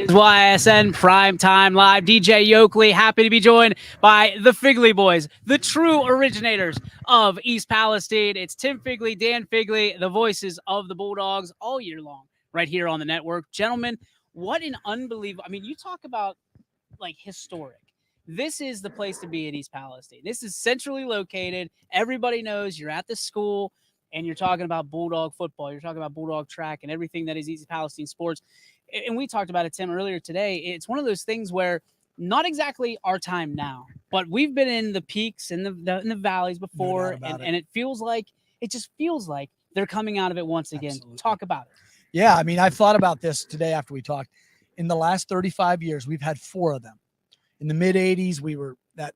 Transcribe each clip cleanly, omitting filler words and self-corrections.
Is Ysn Primetime Live. DJ Yoakley, happy to be joined by the Figley boys, the true originators of East Palestine. It's Tim Figley, Dan Figley, the voices of the Bulldogs all year long, right here on the network. Gentlemen, what an unbelievable, you talk about like historic. This is the place to be in East Palestine. This is centrally located. Everybody knows you're at the school and you're talking about Bulldog football. You're talking about Bulldog track and everything that is East Palestine sports. And we talked about it, Tim, earlier today. It's one of those things where not exactly our time now, but we've been in the peaks and the valleys before, and it just feels like they're coming out of it once again. Absolutely. Talk about it. Yeah, I've thought about this today after we talked. In the last 35 years, we've had 4 of them. In the mid-'80s, we were that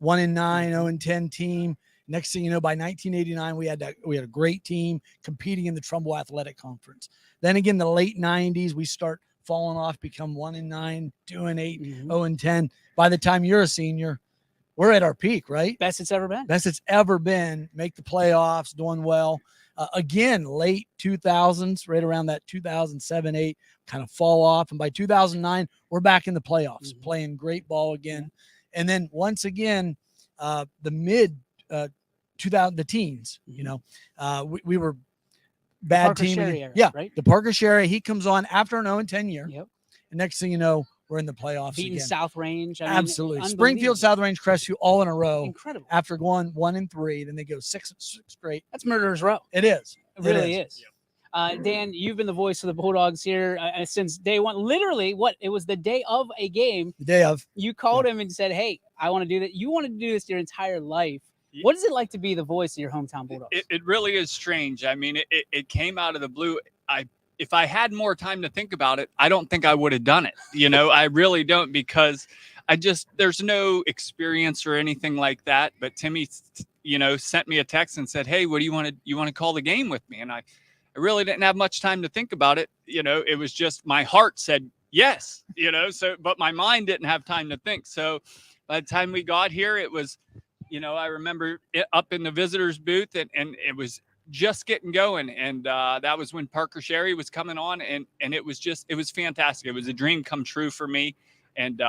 1-9, 0-10 team. Next thing you know, by 1989, we had a great team competing in the Trumbull Athletic Conference. Then again, the late 90s, we start falling off, become 1-9, 2-8, 0-10. By the time you're a senior, we're at our peak, right? Best it's ever been. Best it's ever been. Make the playoffs, doing well. Again, late 2000s, right around that 2007, 8, kind of fall off. And by 2009, we're back in the playoffs, playing great ball again. And then once again, the mid 2000, the teens, we were bad Parker team. Sherry era, yeah, right? The Parker Sherry, he comes on after an 0-10 year. Yep. And next thing you know, we're in the playoffs Beating again. South Range. Absolutely. Springfield, South Range, Crestview, all in a row. Incredible. After going 1-3, then they go 6 straight. That's murderer's row. It is. It really is. Yep. Dan, you've been the voice of the Bulldogs here since day one. Literally, it was the day of a game. The day of. You called him and said, "Hey, I want to do that." You wanted to do this your entire life. What is it like to be the voice of your hometown Bulldogs? It really is strange. It came out of the blue. If I had more time to think about it, I don't think I would have done it. I really don't, because there's no experience or anything like that. But Timmy, sent me a text and said, "Hey, what do you want to call the game with me?" And I really didn't have much time to think about it. It was just my heart said yes, but my mind didn't have time to think. So by the time we got here, it was, I remember it up in the visitors booth and it was just getting going. And that was when Parker Sherry was coming on. And it was fantastic. It was a dream come true for me. And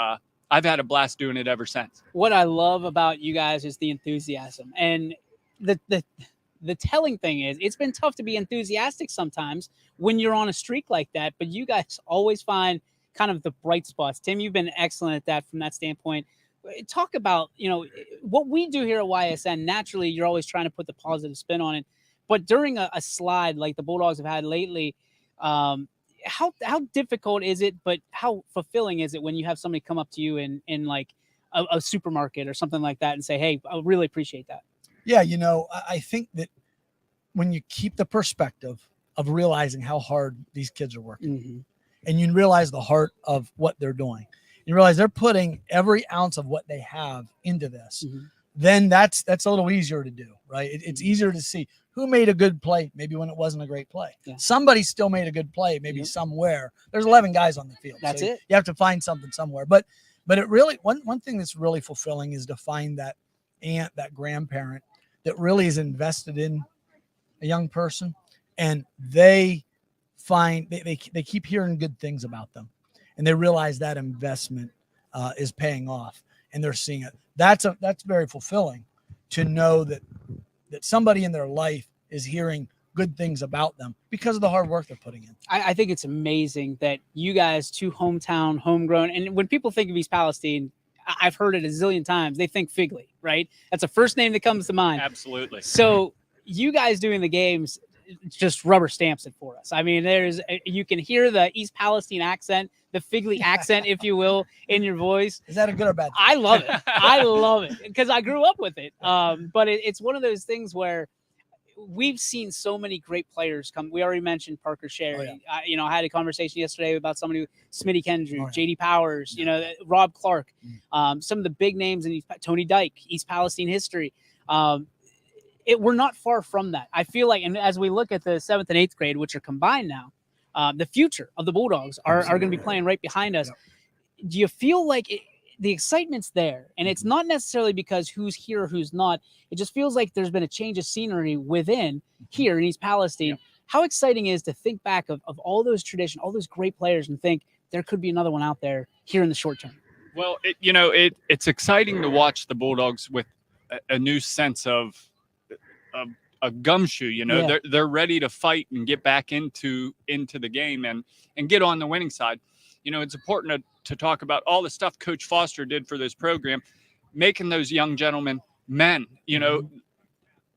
I've had a blast doing it ever since. What I love about you guys is the enthusiasm. And the telling thing is it's been tough to be enthusiastic sometimes when you're on a streak like that. But you guys always find kind of the bright spots. Tim, you've been excellent at that from that standpoint. Talk about, what we do here at YSN. Naturally, you're always trying to put the positive spin on it. But during a slide like the Bulldogs have had lately, how difficult is it, but how fulfilling is it when you have somebody come up to you in like a supermarket or something like that and say, "Hey, I really appreciate that"? Yeah, I think that when you keep the perspective of realizing how hard these kids are working, and you realize the heart of what they're doing, you realize they're putting every ounce of what they have into this, then that's a little easier to do, right? It's easier to see who made a good play, maybe when it wasn't a great play. Yeah. Somebody still made a good play, maybe somewhere. There's 11 guys on the field. That's it. You have to find something somewhere. But it really, one thing that's really fulfilling is to find that aunt, that grandparent that really is invested in a young person, and they keep hearing good things about them, and they realize that investment is paying off, and they're seeing it. That's very fulfilling to know that somebody in their life is hearing good things about them because of the hard work they're putting in. I think it's amazing that you guys, two hometown, homegrown, and when people think of East Palestine, I've heard it a zillion times, they think Figley, right? That's the first name that comes to mind. Absolutely. So you guys doing the games just rubber stamps it for us. You can hear the East Palestine accent, the Figley accent, if you will, in your voice. Is that a good or bad thing? I love it. I love it because I grew up with it. But it's one of those things where we've seen so many great players come. We already mentioned Parker Sherry. Oh, yeah. I had a conversation yesterday about somebody, Smitty Kendry, JD Powers, Rob Clark, some of the big names in Tony Dyke, East Palestine history. We're not far from that. I feel like, and as we look at the 7th and 8th grade, which are combined now, the future of the Bulldogs are going to be playing right behind us. Yep. Do you feel like the excitement's there? And it's not necessarily because who's here or who's not. It just feels like there's been a change of scenery within here in East Palestine. Yep. How exciting is to think back of all those traditions, all those great players, and think there could be another one out there here in the short term. Well, it's exciting to watch the Bulldogs with a new sense of a gumshoe. Yeah. They're ready to fight and get back into the game and get on the winning side. It's important to talk about all the stuff Coach Foster did for this program, making those young gentlemen men.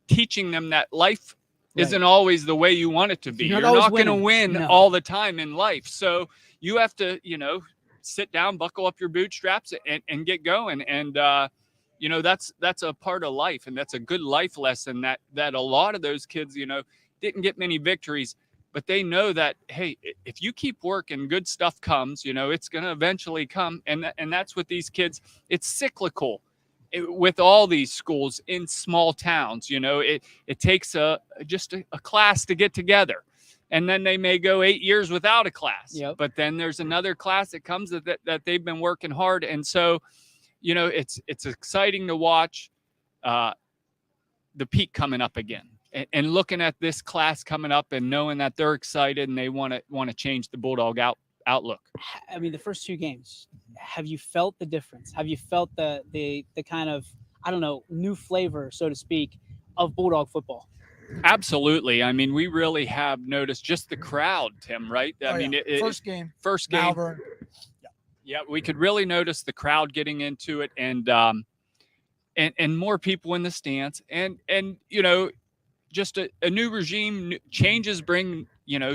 Teaching them that life isn't always the way you want it to be. You're not going to win all the time in life, so you have to sit down, buckle up your bootstraps, and get going. And that's a part of life, and that's a good life lesson that a lot of those kids didn't get many victories, but they know that, hey, if you keep working, good stuff comes. It's going to eventually come, and that's what these kids. It's cyclical with all these schools in small towns. It takes just a class to get together. And then they may go 8 years without a class. Yep. But then there's another class that comes that they've been working hard. And so, it's exciting to watch the peak coming up again, and looking at this class coming up and knowing that they're excited and they want to change the Bulldog outlook. I mean, the first 2 games, have you felt the difference? Have you felt the kind of, I don't know, new flavor, so to speak, of Bulldog football? Absolutely. I mean, we really have noticed just the crowd, Tim, right? First game. Malvern. Yeah, we could really notice the crowd getting into it, and more people in the stands, and just a new regime. Changes bring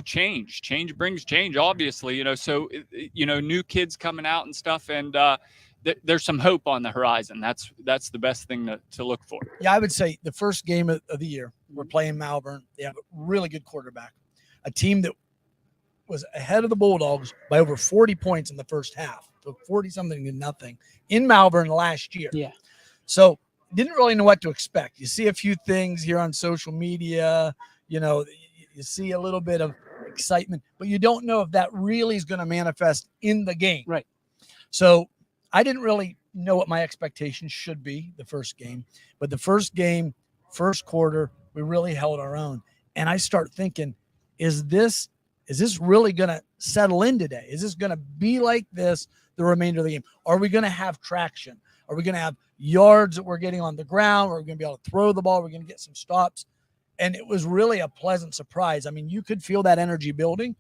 change brings change, obviously. So new kids coming out and stuff, and there's some hope on the horizon. That's the best thing to look for. Yeah, I would say the first game of the year, we're playing Malvern. They have a really good quarterback, a team that was ahead of the Bulldogs by over 40 points in the first half, so 40-something to nothing in Malvern last year. Yeah. So didn't really know what to expect. You see a few things here on social media, you see a little bit of excitement, but you don't know if that really is going to manifest in the game. Right. So I didn't really know what my expectations should be the first game, but the first game, first quarter, we really held our own. And I start thinking, is this really going to settle in today? Is this going to be like this the remainder of the game? Are we going to have traction? Are we going to have yards that we're getting on the ground? Are we going to be able to throw the ball? We're going to get some stops. And it was really a pleasant surprise. I mean, you could feel that energy building,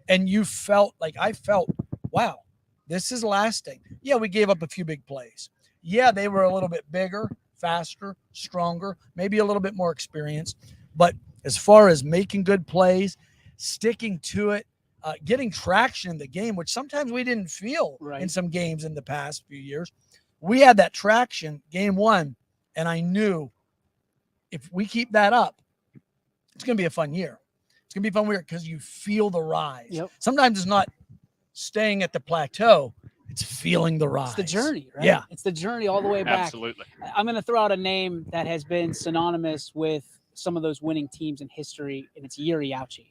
and you felt like I felt, wow, this is lasting. Yeah, we gave up a few big plays. Yeah, they were a little bit bigger, faster, stronger, maybe a little bit more experienced. But as far as making good plays, sticking to it, getting traction in the game, which sometimes we didn't feel in some games in the past few years, we had that traction game 1, and I knew if we keep that up, it's going to be a fun year. It's going to be a fun year because you feel the rise. Yep. Sometimes it's not staying at the plateau. It's feeling the rise. It's the journey, right? Yeah. It's the journey all the way back. Absolutely. I'm going to throw out a name that has been synonymous with some of those winning teams in history, and it's Uriauchi.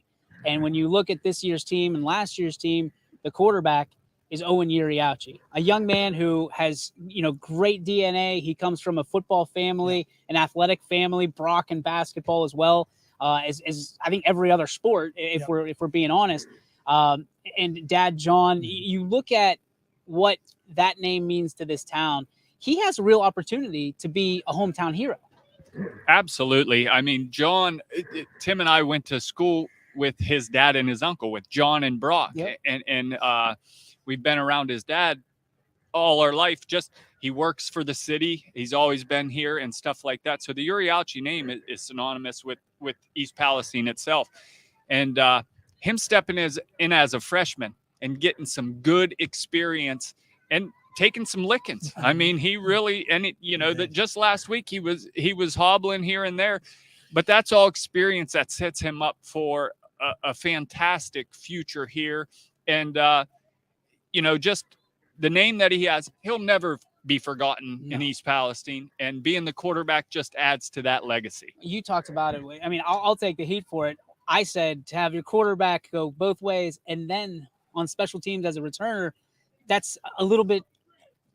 And when you look at this year's team and last year's team, the quarterback is Owen Uriauchi, a young man who has, great DNA. He comes from a football family, an athletic family, Brock in basketball as well, as I think every other sport, if we're being honest. And Dad John, you look at what that name means to this town. He has a real opportunity to be a hometown hero. Absolutely. I mean, John, Tim and I went to school with his dad and his uncle, with John and Brock. Yep. And we've been around his dad all our life. Just he works for the city. He's always been here and stuff like that. So the Uriauchi name is synonymous with East Palestine itself. And him stepping in as a freshman and getting some good experience and taking some lickings. I mean, he really, that just last week he was hobbling here and there, but that's all experience that sets him up for a fantastic future here. And, just the name that he has, he'll never be forgotten in East Palestine, and being the quarterback just adds to that legacy. You talked about it. I mean, I'll take the heat for it. I said to have your quarterback go both ways, and then on special teams as a returner, that's a little bit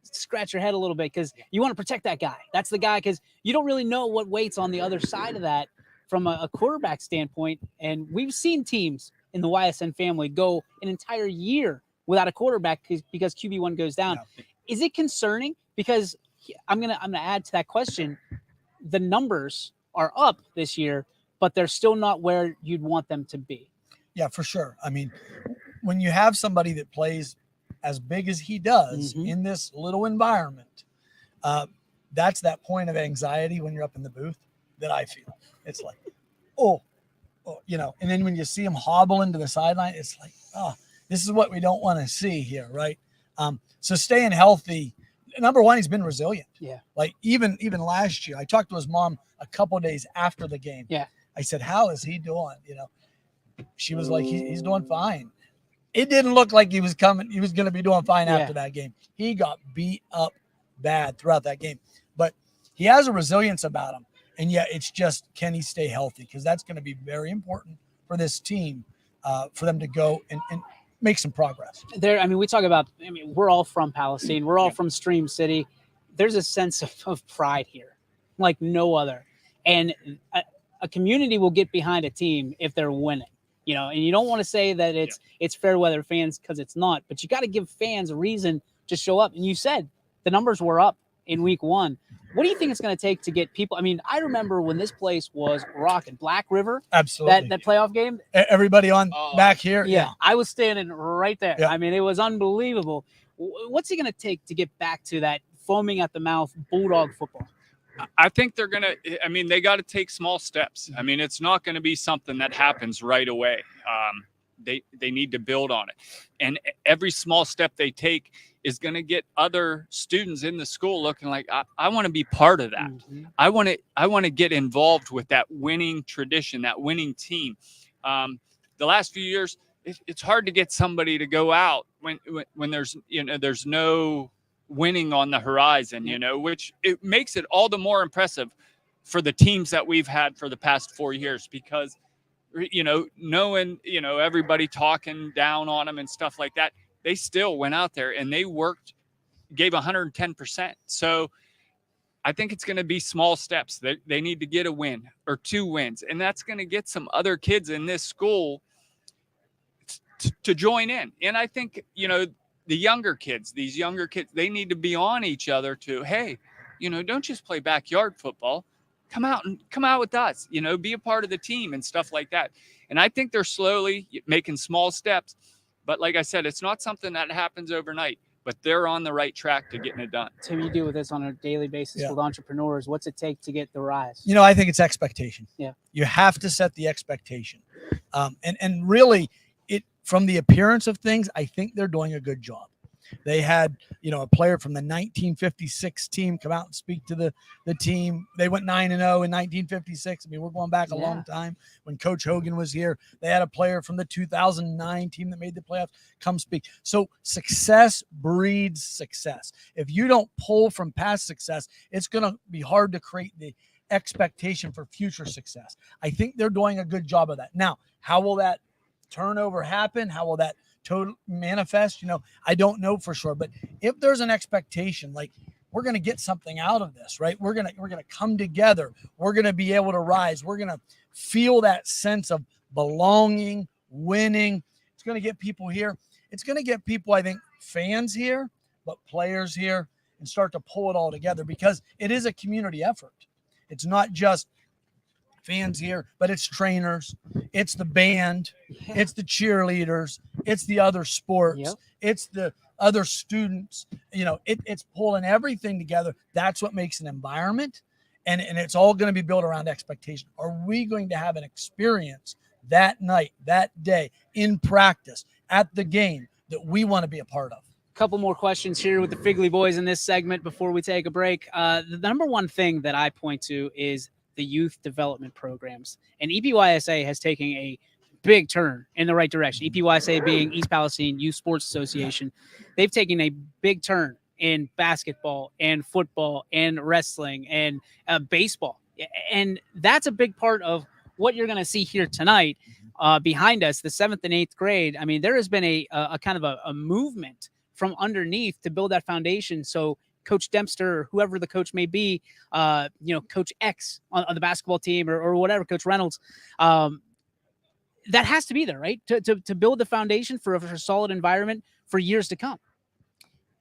scratch your head a little bit, because you want to protect that guy. That's the guy, because you don't really know what waits on the other side of that from a quarterback standpoint. And we've seen teams in the YSN family go an entire year without a quarterback because QB1 goes down. Yeah. Is it concerning? Because I'm gonna add to that question. The numbers are up this year, but they're still not where you'd want them to be. Yeah, for sure. I mean, when you have somebody that plays as big as he does in this little environment, that's that point of anxiety when you're up in the booth that I feel. It's like, oh, you know, and then when you see him hobble into the sideline, it's like, oh, this is what we don't want to see here, right? So staying healthy, number one, he's been resilient. Yeah. Like even last year, I talked to his mom a couple days after the game. Yeah. I said, how is he doing? You know, she was like, he's doing fine. It didn't look like he was going to be doing fine after that game. He got beat up bad throughout that game, but he has a resilience about him. And yet it's just, can he stay healthy? Because that's going to be very important for this team, for them to go and make some progress. We talk about, we're all from Palestine. We're all from Stream City. There's a sense of pride here like no other. And a community will get behind a team if they're winning. You know, and you don't want to say that it's fair weather fans because it's not, but you got to give fans a reason to show up. And you said the numbers were up in week 1. What do you think it's going to take to get people? I mean, I remember when this place was rocking. Black River, absolutely, that playoff game. Everybody on back here, yeah, I was standing right there. Yeah. I mean, it was unbelievable. What's it going to take to get back to that foaming at the mouth Bulldog football? I think they're going to, they got to take small steps. I mean, it's not going to be something that happens right away. They need to build on it. And every small step they take is going to get other students in the school looking like, I want to be part of that. I want to get involved with that winning tradition, that winning team. The last few years, it's hard to get somebody to go out when there's no winning on the horizon, which it makes it all the more impressive for the teams that we've had for the past 4 years, because, knowing, everybody talking down on them and stuff like that, they still went out there and they gave 110%. So I think it's going to be small steps. They need to get a win or 2 wins, and that's going to get some other kids in this school to join in. And I think, these younger kids, they need to be on each other to, hey, don't just play backyard football. Come out with us, be a part of the team and stuff like that. And I think they're slowly making small steps. But like I said, it's not something that happens overnight, but they're on the right track to getting it done. Tim, you deal with this on a daily basis with entrepreneurs. What's it take to get the rise? I think it's expectation. Yeah. You have to set the expectation. And really, from the appearance of things, I think they're doing a good job. They had, a player from the 1956 team come out and speak to the team. They went 9-0 in 1956. We're going back a long time. When Coach Hogan was here, they had a player from the 2009 team that made the playoffs come speak. So success breeds success. If you don't pull from past success, it's going to be hard to create the expectation for future success. I think they're doing a good job of that. Now, how will that turnover happen? How will that total manifest? I don't know for sure, but if there's an expectation, like we're going to get something out of this, right? We're going to come together. We're going to be able to rise. We're going to feel that sense of belonging, winning. It's going to get people here. It's going to get people, I think, fans here, but players here, and start to pull it all together, because it is a community effort. It's not just fans here, but it's trainers, it's the band, it's the cheerleaders, it's the other sports, it's the other students. It's pulling everything together. That's what makes an environment, and it's all going to be built around expectation. Are we going to have an experience that night, that day, in practice, at the game, that we want to be a part of? Couple more questions here with the Figley boys in this segment before we take a break. The number one thing that I point to is the youth development programs, and EPYSA has taken a big turn in the right direction. EPYSA being East Palestine Youth Sports Association. They've taken a big turn in basketball and football and wrestling and baseball. And that's a big part of what you're going to see here tonight behind us, the 7th and 8th grade. There has been a kind of a movement from underneath to build that foundation. So Coach Dempster, or whoever the coach may be, Coach X on the basketball team or whatever, Coach Reynolds, that has to be there, right? To build the foundation for a solid environment for years to come.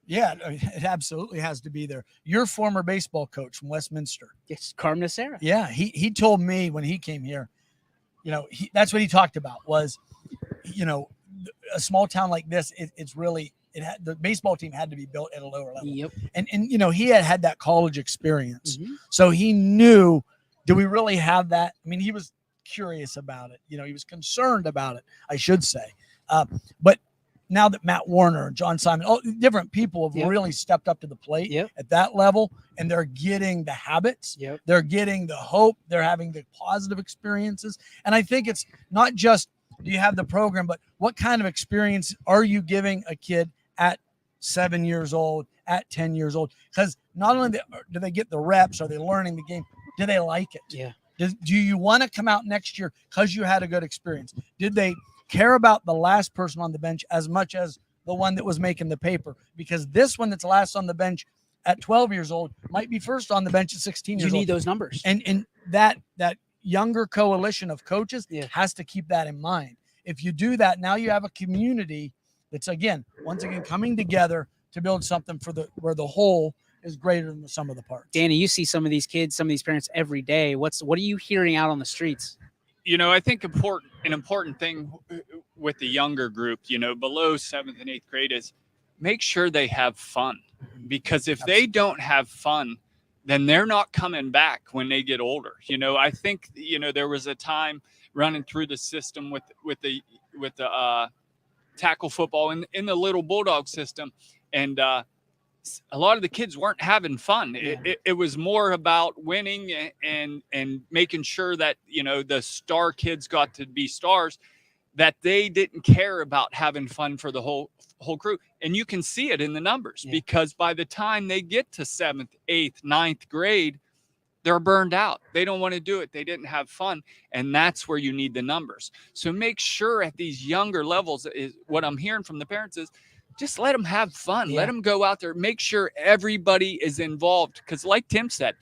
Yeah, it absolutely has to be there. Your former baseball coach from Westminster. It's Carmen Sarah. Yeah, he told me when he came here, that's what he talked about was, a small town like this, it's really the baseball team had to be built at a lower level. Yep. And he had that college experience, so he knew, do we really have that? I mean, he was curious about it. He was concerned about it, I should say. But now that Matt Warner, John Simon, all different people have really stepped up to the plate at that level, and they're getting the habits, they're getting the hope, they're having the positive experiences. And I think it's not just, do you have the program, but what kind of experience are you giving a kid at 7 years old, at 10 years old? Because not only do they get the reps, are they learning the game, do they like it? Yeah. Do you want to come out next year because you had a good experience? Did they care about the last person on the bench as much as the one that was making the paper? Because this one that's last on the bench at 12 years old might be first on the bench at 16 years old. You need those numbers. And that younger coalition of coaches has to keep that in mind. If you do that, now you have a community that's once again coming together to build something where the whole is greater than the sum of the parts. Danny, you see some of these kids, some of these parents every day. What are you hearing out on the streets? I think an important thing with the younger group, below 7th and 8th grade, is make sure they have fun. Because if they don't have fun, then they're not coming back when they get older. I think, there was a time running through the system with the tackle football in the little Bulldog system, and a lot of the kids weren't having fun. It was more about winning and making sure that, the star kids got to be stars, that they didn't care about having fun for the whole crew. And you can see it in the numbers, because by the time they get to 7th, 8th, 9th grade, they're burned out. They don't want to do it. They didn't have fun. And that's where you need the numbers. So make sure at these younger levels, is what I'm hearing from the parents, is just let them have fun. Let them go out there. Make sure everybody is involved. Because like Tim said,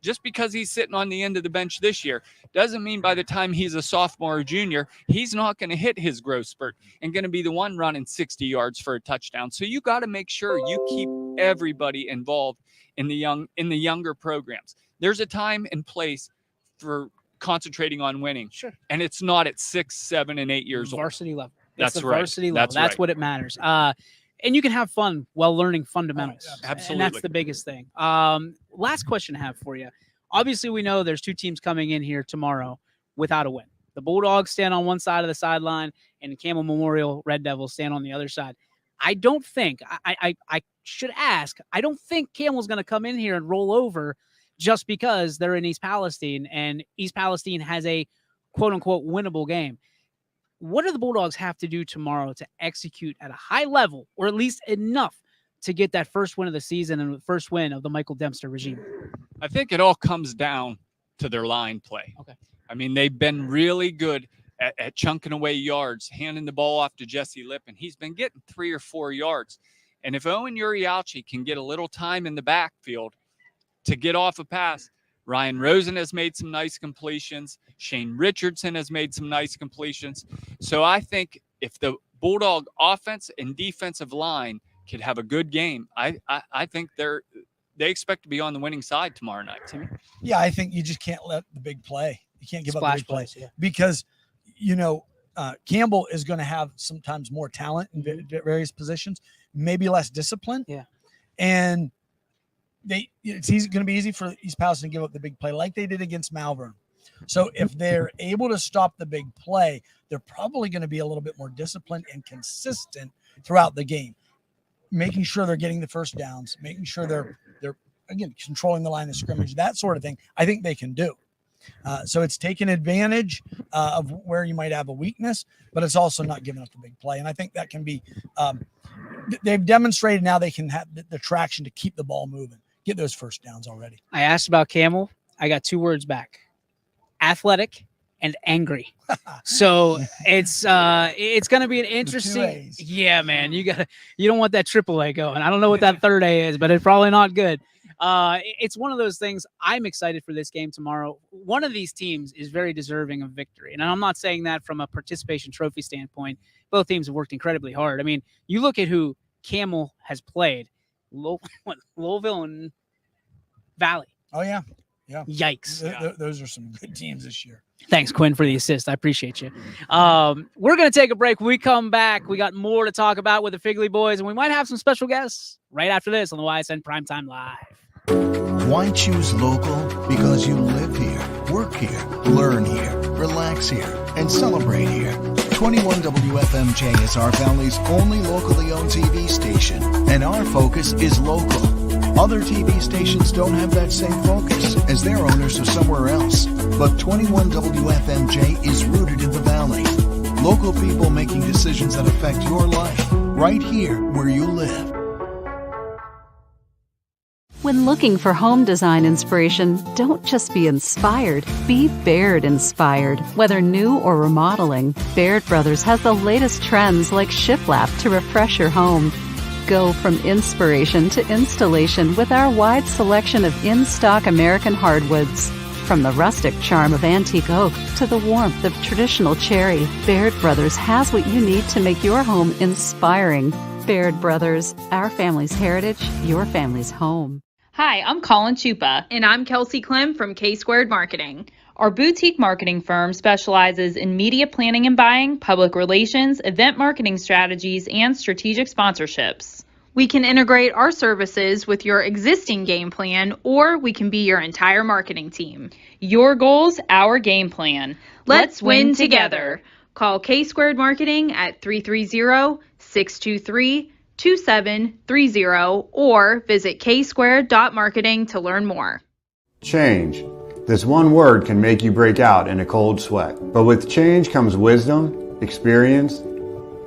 just because he's sitting on the end of the bench this year doesn't mean by the time he's a sophomore or junior, he's not going to hit his growth spurt and going to be the one running 60 yards for a touchdown. So you got to make sure you keep everybody involved in the younger programs. There's a time and place for concentrating on winning. Sure. And it's not at 6, 7, and 8 years old. Varsity level. That's the right. Varsity level. That's right. what it matters. And you can have fun while learning fundamentals. Absolutely. And that's the biggest thing. Last question I have for you. Obviously, we know there's two teams coming in here tomorrow without a win. The Bulldogs stand on one side of the sideline, and Campbell Memorial Red Devils stand on the other side. I don't think, I should ask, I don't think Campbell's going to come in here and roll over just because they're in East Palestine, and East Palestine has a quote-unquote winnable game. What do the Bulldogs have to do tomorrow to execute at a high level, or at least enough to get that first win of the season and the first win of the Michael Dempster regime? I think it all comes down to their line play. Okay. I mean, they've been really good at chunking away yards, handing the ball off to Jesse Lippin. He's been getting 3 or 4 yards. And if Owen Urialchi can get a little time in the backfield to get off a pass, Ryan Rosen has made some nice completions. Shane Richardson has made some nice completions. So I think if the Bulldog offense and defensive line could have a good game, I think they expect to be on the winning side tomorrow night. Timmy? Yeah, I think you just can't let the big play. You can't give up the big play plays, because, Campbell is going to have sometimes more talent in various positions, maybe less discipline. Yeah. And it's going to be easy for East Palestine to give up the big play like they did against Malvern. So if they're able to stop the big play, they're probably going to be a little bit more disciplined and consistent throughout the game, making sure they're getting the first downs, making sure they're again controlling the line of scrimmage, that sort of thing. I think they can do. So it's taking advantage of where you might have a weakness, but it's also not giving up the big play. And I think that can be they've demonstrated now they can have the traction to keep the ball moving, get those first downs already. I asked about Campbell. I got 2 words back: athletic and angry. So it's going to be an interesting. Yeah, man, you don't want that AAA going. I don't know what that third A is, but it's probably not good. It's one of those things. I'm excited for this game tomorrow. One of these teams is very deserving of victory. And I'm not saying that from a participation trophy standpoint. Both teams have worked incredibly hard. I mean, you look at who Camel has played. Louisville and Valley. Oh, yeah. Yeah. Yikes. Those are some good teams this year. Thanks, Quinn, for the assist. I appreciate you. We're going to take a break. When we come back, we got more to talk about with the Figley boys, and we might have some special guests right after this on the Ysn Primetime Live. Why choose local? Because you live here, work here, learn here, relax here, and celebrate here. 21 WFMJ is our family's only locally owned TV station, and our focus is local. Other TV stations don't have that same focus, as their owners are somewhere else. But 21 WFMJ is rooted in the Valley. Local people making decisions that affect your life, right here where you live. When looking for home design inspiration, don't just be inspired, be Baird inspired. Whether new or remodeling, Baird Brothers has the latest trends like shiplap to refresh your home. Go from inspiration to installation with our wide selection of in-stock American hardwoods. From the rustic charm of antique oak to the warmth of traditional cherry, Baird Brothers has what you need to make your home inspiring. Baird Brothers, our family's heritage, your family's home. Hi, I'm Colin Chupa. And I'm Kelsey Clem from K-Squared Marketing. Our boutique marketing firm specializes in media planning and buying, public relations, event marketing strategies, and strategic sponsorships. We can integrate our services with your existing game plan, or we can be your entire marketing team. Your goals, our game plan. Let's win together. Call K-Squared Marketing at 330-623-2730 or visit ksquared.marketing to learn more. Change. This one word can make you break out in a cold sweat. But with change comes wisdom, experience,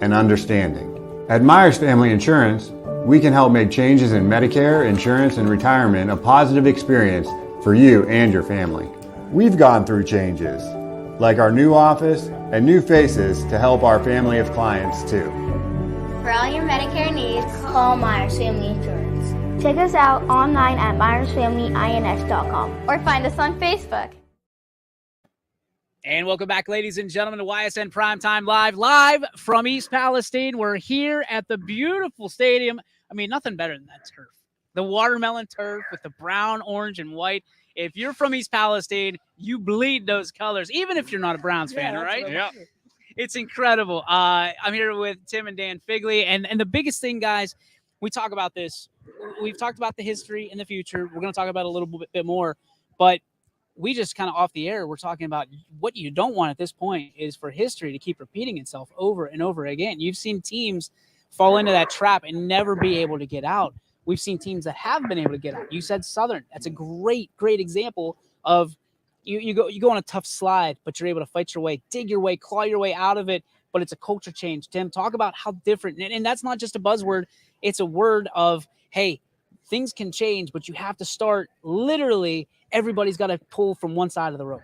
and understanding. At Myers Family Insurance, we can help make changes in Medicare, insurance, and retirement a positive experience for you and your family. We've gone through changes, like our new office and new faces to help our family of clients too. For all your Medicare needs, call Myers Family Insurance. Check us out online at myersfamilyins.com or find us on Facebook. And welcome back, ladies and gentlemen, to YSN Primetime live from East Palestine. We're here at the beautiful stadium. I mean, nothing better than that turf. The watermelon turf with the brown, orange, and white. If you're from East Palestine, you bleed those colors, even if you're not a Browns fan, right? Yeah. It's incredible. I'm here with Tim and Dan Figley. And the biggest thing, guys, we talk about this. We've talked about the history and the future. We're going to talk about it a little bit more. But we just kind of off the air, we're talking about what you don't want at this point is for history to keep repeating itself over and over again. You've seen teams fall into that trap and never be able to get out. We've seen teams that have been able to get out. You said Southern. That's a great example of you go on a tough slide, but you're able to fight your way, dig your way, claw your way out of it. But it's a culture change. Tim, talk about how different. And that's not just a buzzword. It's a word of, hey, things can change, but you have to start literally. Everybody's got to pull from one side of the rope.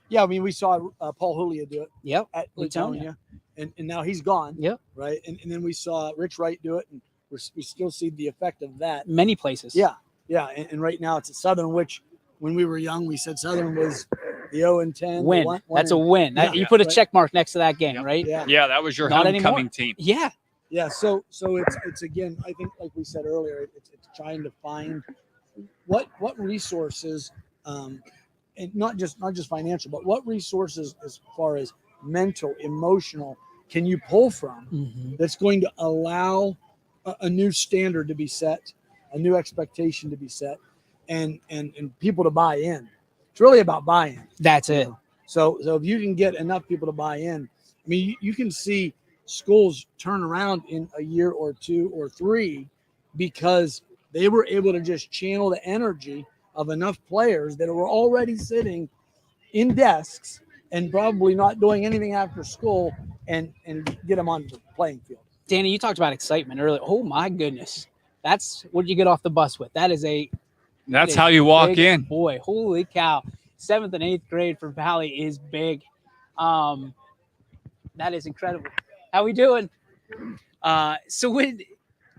Yeah. I mean, we saw Paul Julia do it. Yep. At Latonia, and now he's gone. Yep. Right. And then we saw Rich Wright do it, and we still see the effect of that. Many places. Yeah. And right now it's a Southern, which when we were young, we said Southern was the 0-10 win. That's a win. You put a check mark next to that game, right? Yeah, that was your Not homecoming anymore. team. Yeah. Yeah. So it's again, I think like we said earlier, it's trying to find what resources, and not just financial, but what resources as far as mental, emotional, can you pull from that's going to allow a new standard to be set, a new expectation to be set, and people to buy in. It's really about buy-in. That's it. So if you can get enough people to buy in, I mean, you can see schools turn around in a year or two or three because they were able to just channel the energy of enough players that were already sitting in desks and probably not doing anything after school and get them on the playing field. Danny, you talked about excitement earlier. Oh my goodness. That's what you get off the bus with. That's how you walk in. Boy, holy cow. 7th and 8th grade for Valley is big. That is incredible. How we doing? So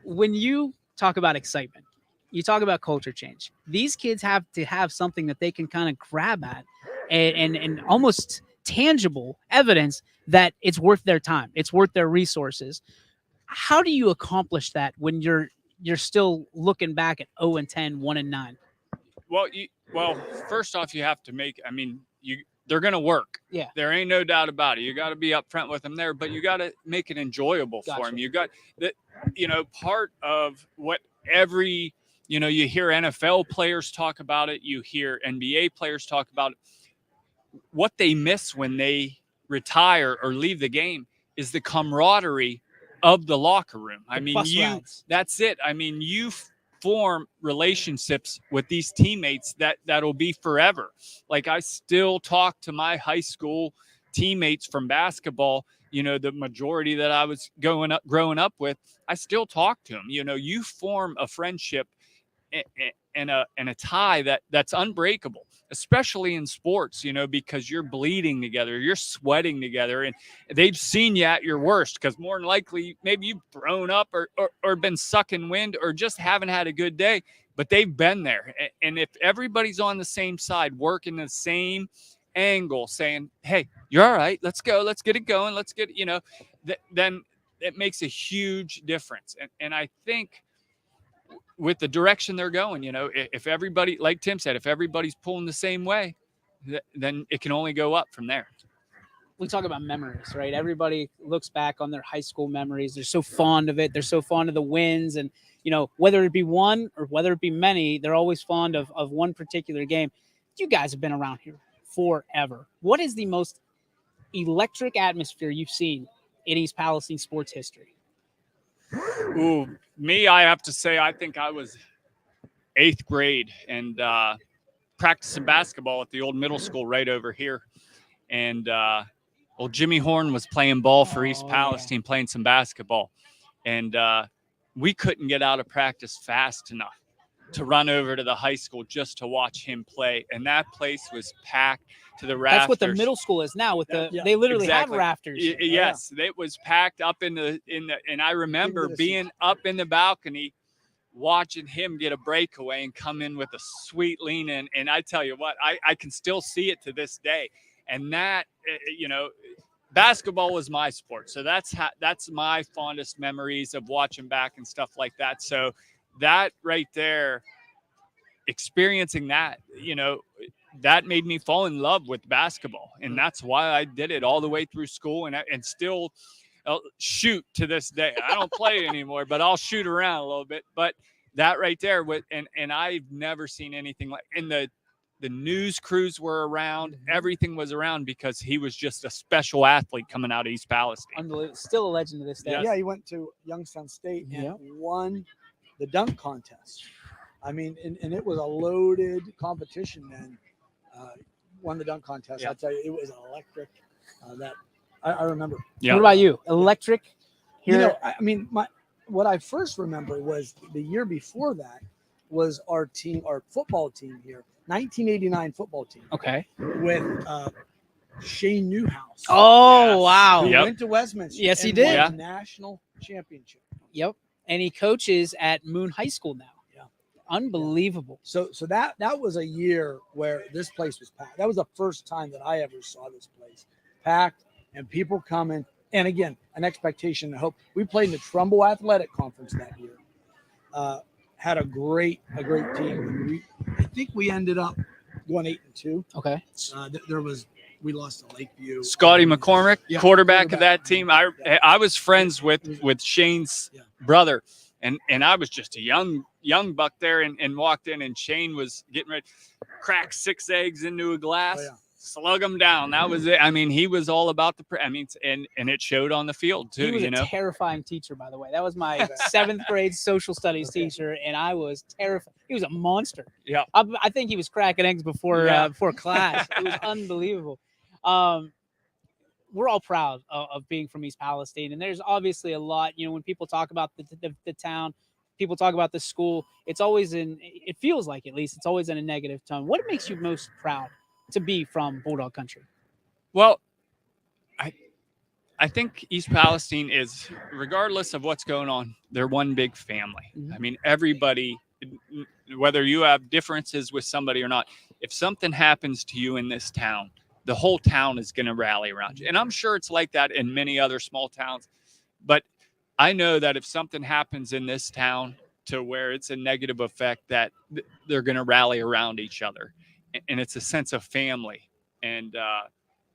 when you talk about excitement, you talk about culture change. These kids have to have something that they can kind of grab at, and almost tangible evidence that it's worth their time, it's worth their resources. How do you accomplish that when you're still looking back at 0-10, 1-9? Well, first off, you have to make. I mean, they're going to work. Yeah. There ain't no doubt about it. You got to be upfront with them there, but you got to make it enjoyable for them. You got that. Part of what every you hear NFL players talk about it. You hear NBA players talk about it. What they miss when they retire or leave the game is the camaraderie of the locker room. I mean, that's it. I mean, you form relationships with these teammates that'll be forever. Like, I still talk to my high school teammates from basketball, the majority that I was growing up with. I still talk to them. You form a friendship and a tie that's unbreakable, especially in sports, because you're bleeding together, you're sweating together, and they've seen you at your worst, because more than likely maybe you've thrown up or been sucking wind or just haven't had a good day, but they've been there. And if everybody's on the same side, working the same angle, saying, hey, you're all right, let's go, let's get it going, let's get then it makes a huge difference. And I think with the direction they're going, if everybody, like Tim said, if everybody's pulling the same way, then it can only go up from there. We talk about memories, right? Everybody looks back on their high school memories. They're so fond of it. They're so fond of the wins. And, whether it be one or whether it be many, they're always fond of one particular game. You guys have been around here forever. What is the most electric atmosphere you've seen in East Palestine sports history? Ooh, me, I have to say, I think I was 8th grade and practicing basketball at the old middle school right over here. And old Jimmy Horn was playing ball for East Palestine, playing some basketball. And we couldn't get out of practice fast enough to run over to the high school just to watch him play. And that place was packed to the rafters. That's what the middle school is now. They literally have rafters. Yes, it was packed up in the. And I remember being up in the balcony, watching him get a breakaway and come in with a sweet lean in. And I tell you what, I can still see it to this day. And that, basketball was my sport. So that's my fondest memories of watching back and stuff like that. So that right there, experiencing that, that made me fall in love with basketball. And that's why I did it all the way through school and still shoot to this day. I don't play anymore, but I'll shoot around a little bit. But that right there, and I've never seen anything like, and the news crews were around, everything was around, because he was just a special athlete coming out of East Palestine. Unbelievable. Still a legend to this day. Yeah, he went to Youngstown State and won the dunk contest. I mean, and it was a loaded competition then. Won the dunk contest. I'll tell you, it was electric. That I remember. Yeah. What about you? Electric? Here? What I first remember was the year before that was our football team here, 1989 football team. Okay. With Shane Newhouse. Oh, wow. He went to Westminster. Yes, he did. Won the national championship. Yep. And he coaches at Moon High School now. Yeah. Unbelievable. So that was a year where this place was packed. That was the first time that I ever saw this place packed and people coming. And again, an expectation and hope. We played in the Trumbull Athletic Conference that year. Had a great team. I think we ended up going 8-2. Okay. We lost to Lakeview. Scotty McCormick, quarterback of that team. I was friends with Shane's brother, and I was just a young buck there, and walked in, and Shane was getting ready to crack 6 eggs into a glass. Slug them down. That was it. I mean, he was all about and it showed on the field too. He was a terrifying teacher, by the way. That was my 7th grade social studies teacher, and I was terrified. He was a monster. Yeah, I think he was cracking eggs before class. It was unbelievable. We're all proud of being from East Palestine, and there's obviously a lot. When people talk about the town, people talk about the school. It's always it feels like, at least, it's always in a negative tone. What makes you most proud to be from Bulldog Country? Well, I think East Palestine is, regardless of what's going on, they're one big family. Mm-hmm. I mean, everybody whether you have differences with somebody or not, if something happens to you in this town, the whole town is going to rally around you. And I'm sure it's like that in many other small towns. But I know that if something happens in this town to where it's a negative effect, that they're going to rally around each other. And it's a sense of family. And,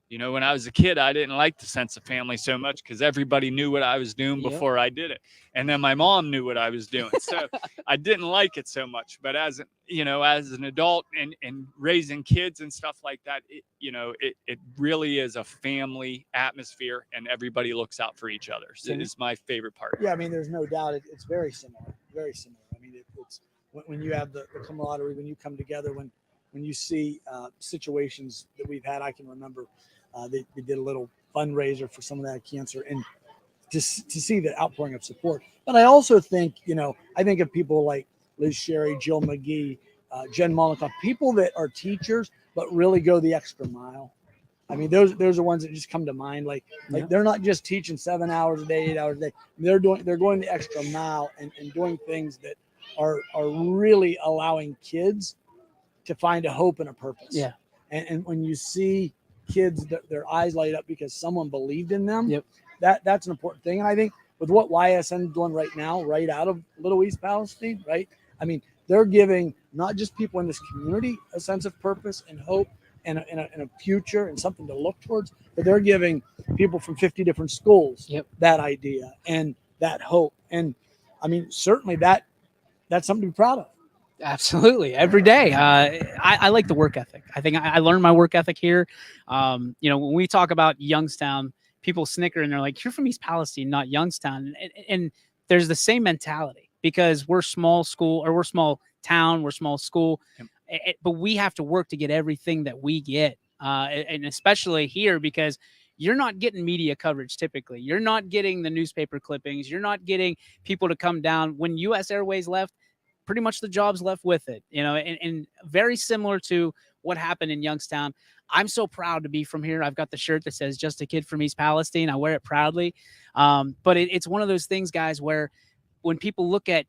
you know, when I was a kid, I didn't like the sense of family so much because everybody knew what I was doing before I did it. And then my mom knew what I was doing. So I didn't like it so much. But as, you know, as an adult and raising kids and stuff like that, it really is a family atmosphere and everybody looks out for each other. So it's my favorite part. Yeah, I mean, there's no doubt it's very similar, very similar. I mean, it's when you have the camaraderie, when you come together, when you see situations that we've had. I can remember they did a little fundraiser for some of that cancer, and to see the outpouring of support. But I also think, I think of people like Liz Sherry, Jill McGee, Jen Molikoff, people that are teachers but really go the extra mile. I mean, those are ones that just come to mind. Like they're not just teaching 7 hours a day, 8 hours a day. They're going the extra mile and doing things that are really allowing kids to find a hope and a purpose. Yeah. And when you see kids, their eyes light up because someone believed in them, that's an important thing. And I think with what YSN is doing right now, right out of Little East Palestine, right? I mean, they're giving not just people in this community a sense of purpose and hope and a future and something to look towards, but they're giving people from 50 different schools that idea and that hope. And I mean, certainly that's something to be proud of. Absolutely. Every day. I like the work ethic. I think I learned my work ethic here. When we talk about Youngstown, people snicker and they're like, you're from East Palestine, not Youngstown. And there's the same mentality because we're small school, or we're small town, we're small school, but we have to work to get everything that we get. And especially here, because you're not getting media coverage. Typically, you're not getting the newspaper clippings. You're not getting people to come down. When US Airways left, pretty much the jobs left with it, and very similar to what happened in Youngstown. I'm so proud to be from here. I've got the shirt that says "Just a Kid from East Palestine." I wear it proudly. But it's one of those things, guys, where when people look at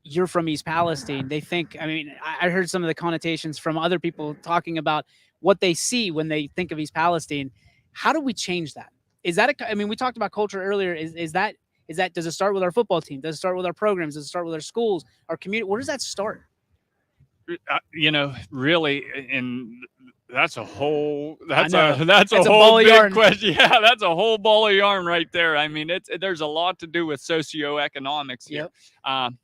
you're from East Palestine, they think, I mean, I heard some of the connotations from other people talking about what they see when they think of East Palestine. How do we change that? Is that we talked about culture earlier. Is that, does it start with our football team? Does it start with our programs? Does it start with our schools, our community? Where does that start? Really, and that's a whole big question. Yeah, that's a whole ball of yarn right there. I mean, there's a lot to do with socioeconomics here.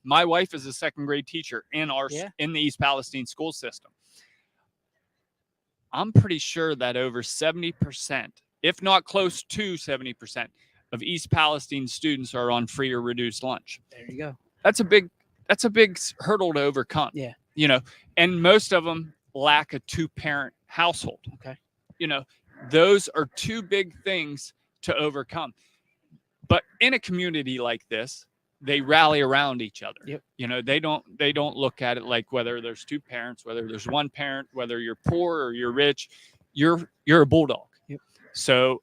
My wife is a second grade teacher in the East Palestine school system. I'm pretty sure that over 70%, if not close to 70%, of East Palestine students are on free or reduced lunch. There you go. That's a big hurdle to overcome. Yeah. And most of them lack a 2-parent household. Okay. Those are two big things to overcome. But in a community like this, they rally around each other. Yep. They don't look at it like whether there's 2 parents, whether there's 1 parent, whether you're poor or you're rich, you're a bulldog. Yep. So,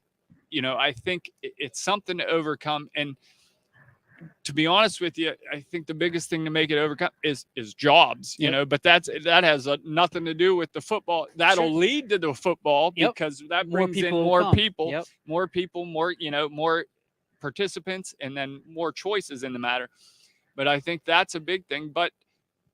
I think it's something to overcome. And to be honest with you, I think the biggest thing to make it overcome is jobs, but that has nothing to do with the football. That'll lead to the football because that brings in more people, more participants, and then more choices in the matter. But I think that's a big thing. But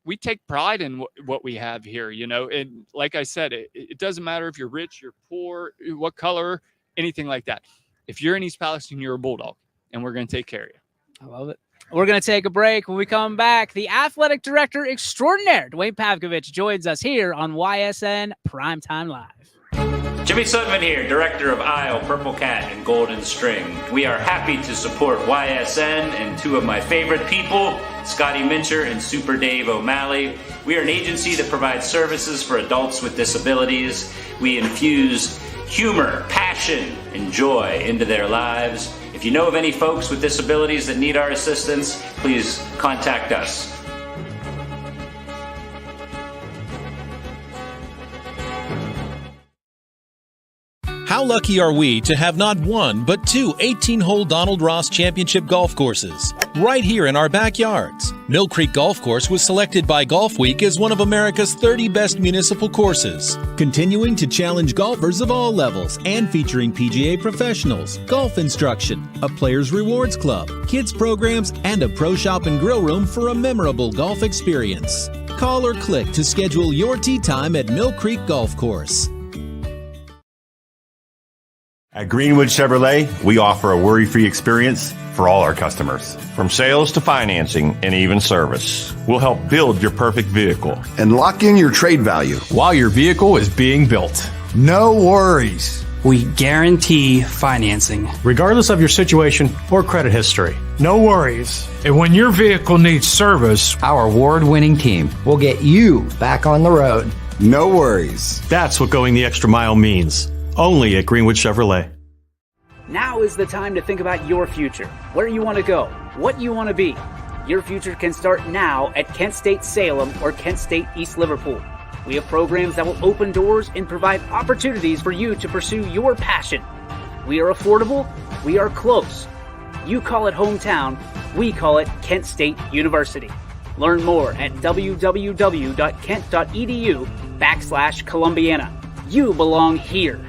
we take pride in what we have here, and like I said, it doesn't matter if you're rich, you're poor, what color, anything like that. If you're in East Palestine, you're a bulldog, and we're going to take care of you. I love it. We're going to take a break. When we come back, the athletic director extraordinaire, Dwayne Pavkovich, joins us here on YSN Primetime Live. Jimmy Sudman here, director of Isle, Purple Cat, and Golden String. We are happy to support YSN and 2 of my favorite people, Scotty Mincher and Super Dave O'Malley. We are an agency that provides services for adults with disabilities. We infuse humor, passion, and joy into their lives. If you know of any folks with disabilities that need our assistance, please contact us. How lucky are we to have not 1, but 2 18-hole Donald Ross Championship golf courses? right here in our backyards. Mill Creek Golf Course was selected by Golf Week as one of America's 30 best municipal courses, continuing to challenge golfers of all levels and featuring PGA professionals, golf instruction, a players rewards club, kids programs, and a pro shop and grill room for a memorable golf experience. Call or click to schedule your tee time at Mill Creek Golf Course. At Greenwood Chevrolet, we offer a worry-free experience for all our customers. From sales to financing and even service, we'll help build your perfect vehicle And lock in your trade value. while your vehicle is being built. No worries. We guarantee financing. Regardless of your situation or credit history. No worries. And when your vehicle needs service, Our award-winning team will get you back on the road. No worries. That's what going the extra mile means. Only at Greenwood Chevrolet. Now is the time to think about your future, where you want to go, what you want to be. Your future can start now at Kent State Salem or Kent State East Liverpool. We have programs that will open doors and provide opportunities for you to pursue your passion. We are affordable, we are close. You call it hometown, we call it Kent State University. Learn more at www.kent.edu/Columbiana. You belong here.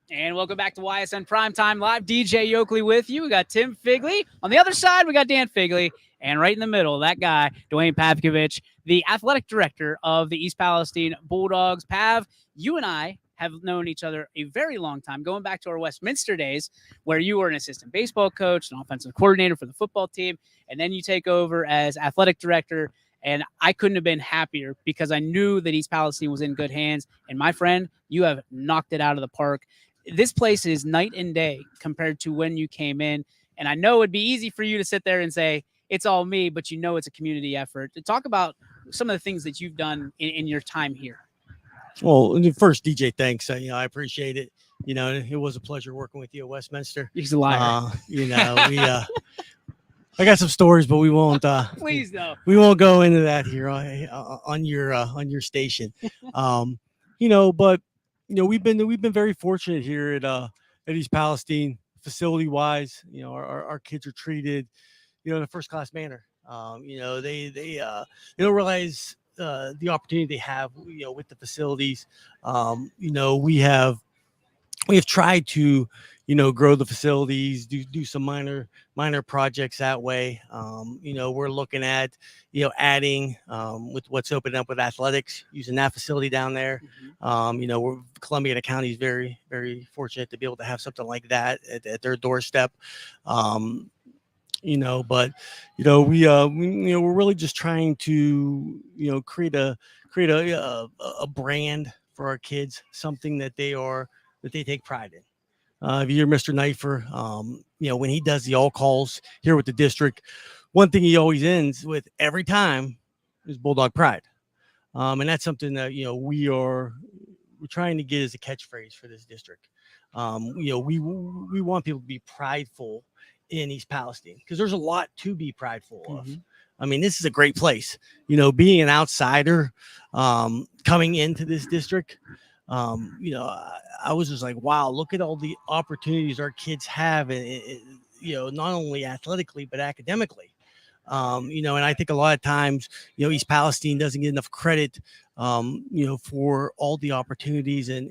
And welcome back to YSN Primetime Live. DJ Yokley with you. We got Tim Figley. On the other side, we got Dan Figley. And right in the middle, that guy, Dwayne Pavkovich, the athletic director of the East Palestine Bulldogs. Pav, you and I have known each other a very long time, going back to our Westminster days, where you were an assistant baseball coach, an offensive coordinator for the football team, and then you take over as athletic director. And I couldn't have been happier because I knew that East Palestine was in good hands. And my friend, you have knocked it out of the park. This place is night and day compared to when you came in. And I know it'd be easy for you to sit there and say, it's all me, but you know it's a community effort. To talk about some of the things that you've done in your time here. Well, first, DJ, thanks. I appreciate it. It was a pleasure working with you at Westminster. He's a liar. I got some stories, but we won't. Please no. We won't go into that here on your station. But we've been very fortunate here at East Palestine, facility wise. Our kids are treated, in a first class manner. They don't realize the opportunity they have, with the facilities. We have tried to, grow the facilities, do some minor projects that way. We're looking at, adding with what's opening up with athletics, using that facility down there. Columbiana County is very, very fortunate to be able to have something like that at their doorstep. We're really just trying to, create a brand for our kids, something that they take pride in. If you hear Mr. Knifer, when he does the all calls here with the district, one thing he always ends with every time is Bulldog Pride. And that's something that, we're trying to get as a catchphrase for this district. We want people to be prideful in East Palestine because there's a lot to be prideful of. I mean, this is a great place, being an outsider, coming into this district. I was just like, wow, look at all the opportunities our kids have, not only athletically, but academically. And I think a lot of times, East Palestine doesn't get enough credit, for all the opportunities and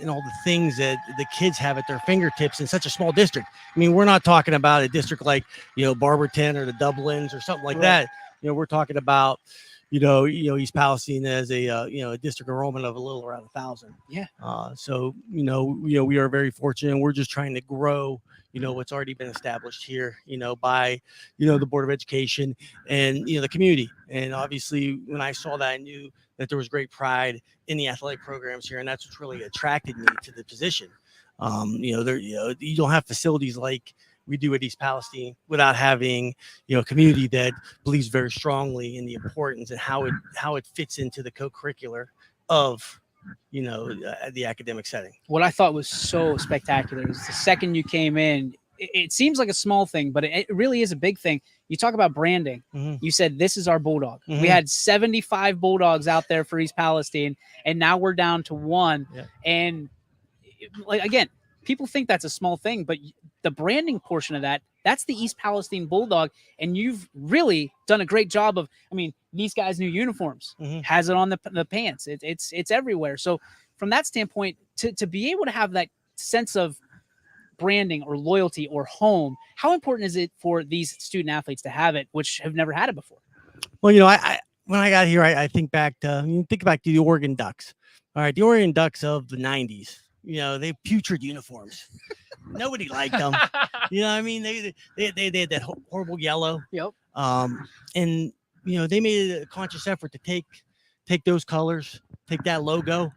all the things that the kids have at their fingertips in such a small district. I mean, we're not talking about a district like, Barberton or the Dublins or something like that. We're talking about, East Palestine as a district enrollment of a little around 1,000. Yeah. So we are very fortunate. We're just trying to grow, what's already been established here, by, the Board of Education and, the community. And obviously when I saw that, I knew that there was great pride in the athletic programs here. And that's what really attracted me to the position. You don't have facilities like we do at East Palestine without having, a community that believes very strongly in the importance and how it fits into the co-curricular of, the academic setting. What I thought was so spectacular is the second you came in, it seems like a small thing, but it really is a big thing. You talk about branding. You said, this is our Bulldog. We had 75 Bulldogs out there for East Palestine, and now we're down to one. Yeah. And again, people think that's a small thing, but the branding portion of that's the East Palestine Bulldog. And you've really done a great job of, I mean, these guys' new uniforms has it on the pants. It's everywhere. So from that standpoint, to be able to have that sense of branding or loyalty or home, how important is it for these student athletes to have it, which have never had it before? Well, you know, I when I got here, I think back to the Oregon Ducks. All right, the Oregon Ducks of the 90s. You know, they putrid uniforms. Nobody liked them. You know what I mean? They had that horrible yellow. Yep. And you know, they made a conscious effort to take those colors, take that logo,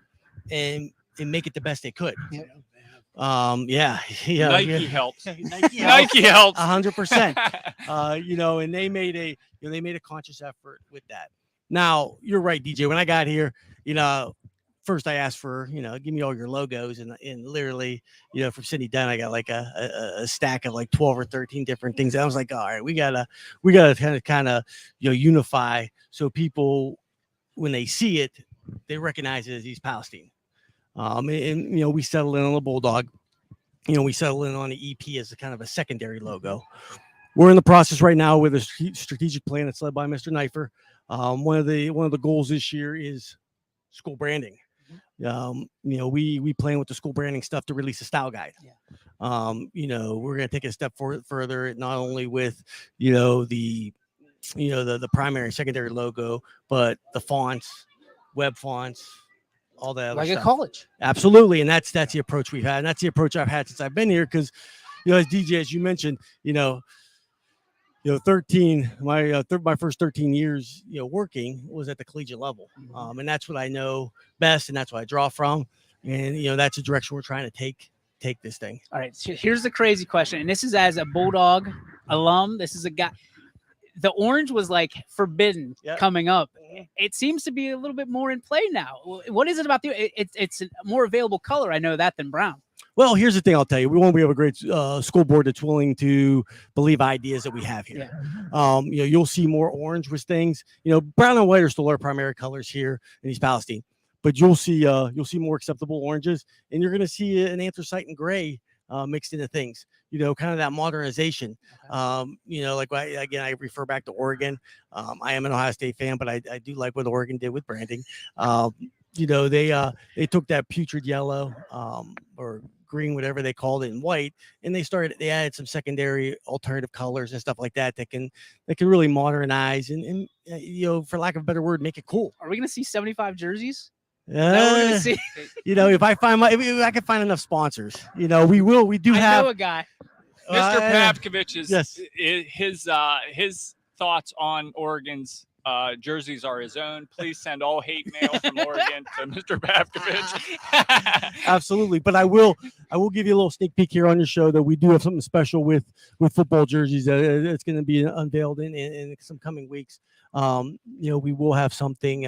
and make it the best they could. Yep. Nike helps. Nike helps 100%. You know, and they made a conscious effort with that. Now, you're right, DJ. When I got here, you know, first I asked for, you know, give me all your logos, and literally, you know, from Cindy Dunn, I got like a stack of like 12 or 13 different things. And I was like, all right, we gotta kind of you know, unify so people, when they see it, they recognize it as East Palestine. And you know, we settled in on the Bulldog. You know, we settled in on the EP as a kind of a secondary logo. We're in the process right now with a strategic plan that's led by Mr. Knifer. One of the goals this year is school branding. You know, we plan with the school branding stuff to release a style guide. You know, we're going to take it a step further, not only with, you know, the primary and secondary logo, but the fonts, web fonts, all that other like stuff. a college. Absolutely. And that's the approach we've had. And that's the approach I've had since I've been here. Cause, you know, as DJ, as you mentioned, you know, 13, my first 13 years, you know, working was at the collegiate level. And that's what I know best. And that's what I draw from. And, you know, that's the direction we're trying to take this thing. All right. So here's the crazy question. And this is as a Bulldog alum. This is a guy. The orange was like forbidden coming up. It seems to be a little bit more in play now. What is it about it's a more available color, I know that, than brown. Well, here's the thing I'll tell you. We have a great school board that's willing to believe ideas that we have here. You know, you'll see more orange with things. You know, brown and white are still our primary colors here in East Palestine. But you'll see more acceptable oranges, and you're going to see an anthracite and gray mixed into things. You know, kind of that modernization. You know, like I refer back to Oregon. I am an Ohio State fan, but I do like what Oregon did with branding. You know, they took that putrid yellow or green, whatever they called it, in white, and they added some secondary alternative colors and stuff like that can really modernize and you know, for lack of a better word, make it cool. Are we going to see 75 jerseys? You know, if I can find enough sponsors, you know, we will. We do have. I know a guy. Mr. Pavkovich is yes. His thoughts on Oregon's jerseys are his own. Please send all hate mail from Oregon to Mr. Pavkovich. Absolutely, but I will give you a little sneak peek here on your show that we do have something special with football jerseys that it's going to be unveiled in some coming weeks. You know, we will have something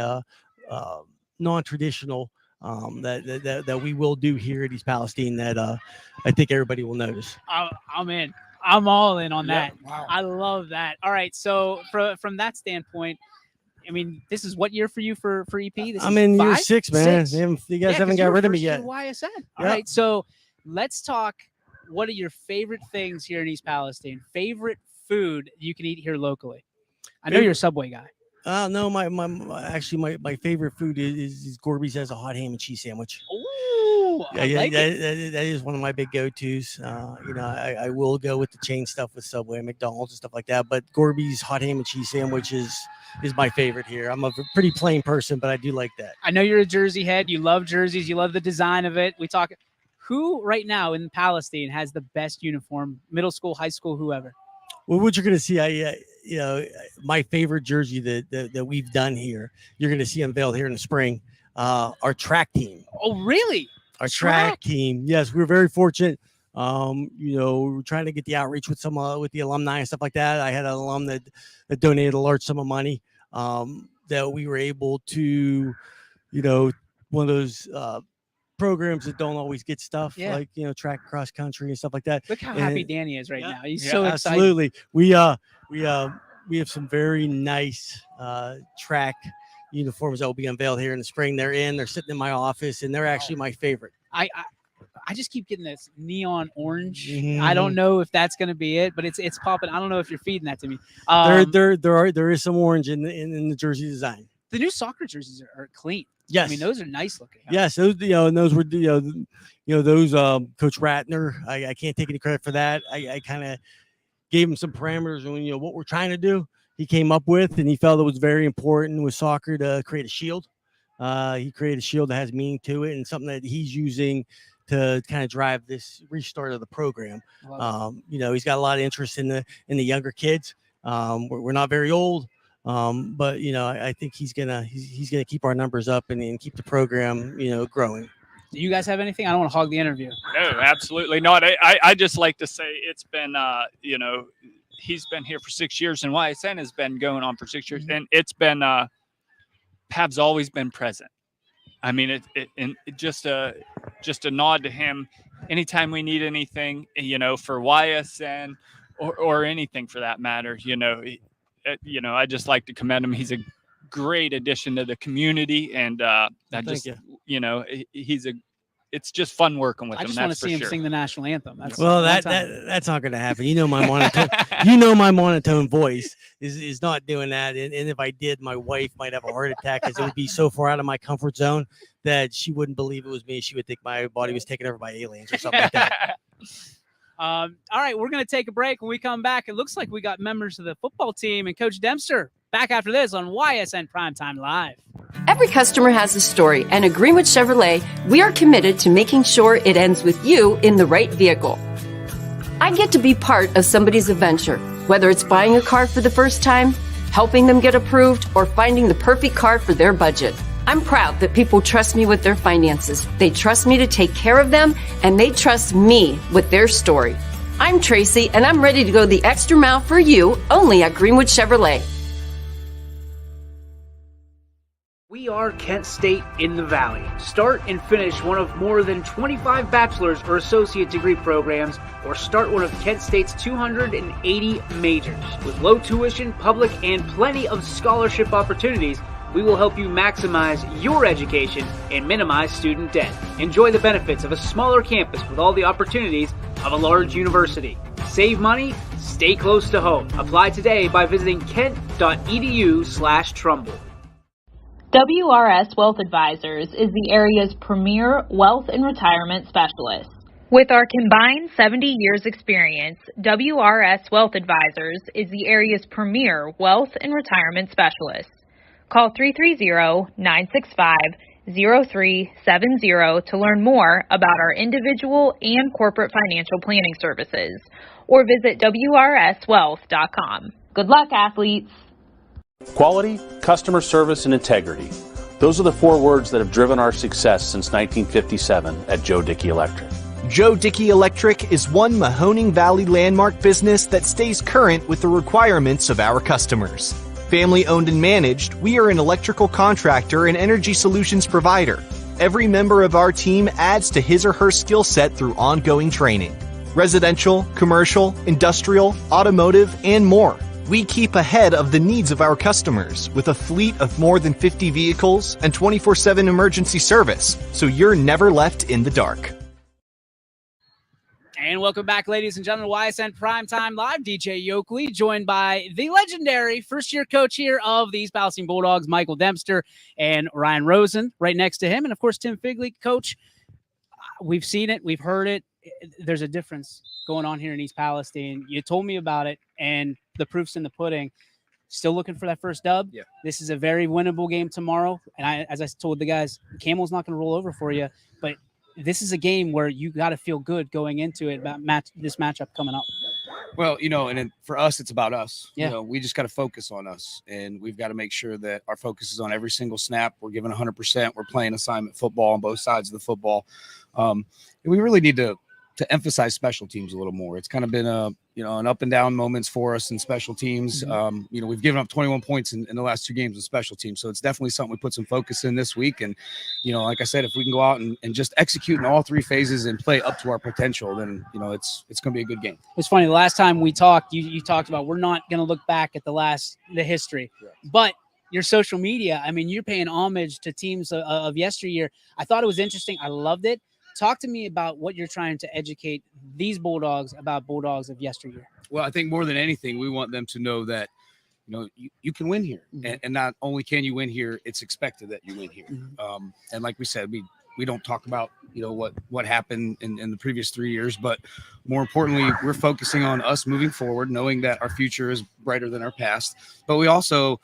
non-traditional that we will do here at East Palestine that I think everybody will notice. I'm in. I'm all in on that. Wow. I love that. All right. So from that standpoint, I mean, this is what year for you for EP? I'm in year 6, man. You guys haven't got rid of me yet. YSN. All right. So let's talk. What are your favorite things here in East Palestine? Favorite food you can eat here locally? I know you're a Subway guy. No, my favorite food is Gorby's has a hot ham and cheese sandwich. Ooh, that is one of my big go-tos. You know, I will go with the chain stuff with Subway and McDonald's and stuff like that, but Gorby's hot ham and cheese sandwich is my favorite here. I'm a pretty plain person, but I do like that. I know you're a Jersey head. You love jerseys. You love the design of it. We talk. Who right now in Palestine has the best uniform? Middle school, high school, whoever. Well, what you're going to see, you know, my favorite jersey that we've done here, you're going to see unveiled here in the spring. Our track team. Oh, really? Our track team. Yes, we're very fortunate. You know, we're trying to get the outreach with with the alumni and stuff like that. I had an alum that donated a large sum of money that we were able to, you know, one of those programs that don't always get stuff like, you know, track cross country and stuff like that. Look how happy Danny is right now. He's so excited. Absolutely. We have some very nice track uniforms that will be unveiled here in the spring. They're sitting in my office, and they're actually my favorite. I just keep getting this neon orange. Mhm. I don't know if that's going to be it, but it's popping. I don't know if you're feeding that to me. There is some orange in the jersey design. The new soccer jerseys are clean. Yes. I mean, those are nice looking. Yes, those and those were those Coach Ratner. I can't take any credit for that. I kind of gave him some parameters on what we're trying to do. He came up with, and he felt it was very important with soccer to create a shield. He created a shield that has meaning to it, and something that he's using to kind of drive this restart of the program. He's got a lot of interest in the younger kids. We're not very old. But I think he's gonna keep our numbers up and keep the program growing. Do you guys have anything? I don't want to hog the interview. No, absolutely not. I just like to say it's been he's been here for 6 years, and YSN has been going on for 6 years, and it's been Pav's always been present. I mean, it just a nod to him anytime we need anything, for YSN or anything for that matter. I just like to commend him. He's a great addition to the community, and it's just fun working with him. I just want to see him sing the national anthem. That's not going to happen. My monotone voice is not doing that. And if I did, my wife might have a heart attack because it would be so far out of my comfort zone that she wouldn't believe it was me. She would think my body was taken over by aliens or something like that. All right, we're going to take a break. When we come back, it looks like we got members of the football team and Coach Dempster back after this on YSN Primetime Live. Every customer has a story, and at Greenwood Chevrolet, we are committed to making sure it ends with you in the right vehicle. I get to be part of somebody's adventure, whether it's buying a car for the first time, helping them get approved, or finding the perfect car for their budget. I'm proud that people trust me with their finances. They trust me to take care of them, and they trust me with their story. I'm Tracy, and I'm ready to go the extra mile for you, only at Greenwood Chevrolet. We are Kent State in the Valley. Start and finish one of more than 25 bachelor's or associate degree programs, or start one of Kent State's 280 majors. With low tuition, public, and plenty of scholarship opportunities, we will help you maximize your education and minimize student debt. Enjoy the benefits of a smaller campus with all the opportunities of a large university. Save money, stay close to home. Apply today by visiting kent.edu/Trumbull. WRS Wealth Advisors is the area's premier wealth and retirement specialist. With our combined 70 years experience, WRS Wealth Advisors is the area's premier wealth and retirement specialist. Call 330-965-0370 to learn more about our individual and corporate financial planning services, or visit WRSwealth.com. Good luck, athletes. Quality, customer service, and integrity. Those are the 4 words that have driven our success since 1957 at Joe Dickey Electric. Joe Dickey Electric is one Mahoning Valley landmark business that stays current with the requirements of our customers. Family owned and managed, we are an electrical contractor and energy solutions provider. Every member of our team adds to his or her skill set through ongoing training. Residential, commercial, industrial, automotive, and more. We keep ahead of the needs of our customers with a fleet of more than 50 vehicles and 24/7 emergency service, so you're never left in the dark. And welcome back, ladies and gentlemen, YSN Primetime Live. DJ Yokley, joined by the legendary first-year coach here of the East Palestine Bulldogs, Michael Dempster, and Ryan Rosen right next to him. And, of course, Tim Figley. Coach, we've seen it. We've heard it. There's a difference going on here in East Palestine. You told me about it, and the proof's in the pudding. Still looking for that first dub. Yeah. This is a very winnable game tomorrow. And as I told the guys, Camel's not going to roll over for you, but this is a game where you got to feel good going into it about this matchup coming up. Well, and for us, it's about us. Yeah. We just got to focus on us, and we've got to make sure that our focus is on every single snap. We're giving 100%. We're playing assignment football on both sides of the football. And we really need to emphasize special teams a little more. It's kind of been an up and down moments for us in special teams. Mm-hmm. We've given up 21 points in the last 2 games in special teams. So it's definitely something we put some focus in this week. And, like I said, if we can go out and just execute in all 3 phases and play up to our potential, then, it's going to be a good game. It's funny. The last time we talked, you talked about we're not going to look back at the history, but your social media, I mean, you're paying homage to teams of yesteryear. I thought it was interesting. I loved it. Talk to me about what you're trying to educate these Bulldogs about Bulldogs of yesteryear. Well, I think more than anything, we want them to know that, you can win here. And not only can you win here, it's expected that you win here. And like we said, we don't talk about, what happened in the previous 3 years, but more importantly, we're focusing on us moving forward, knowing that our future is brighter than our past. But we also,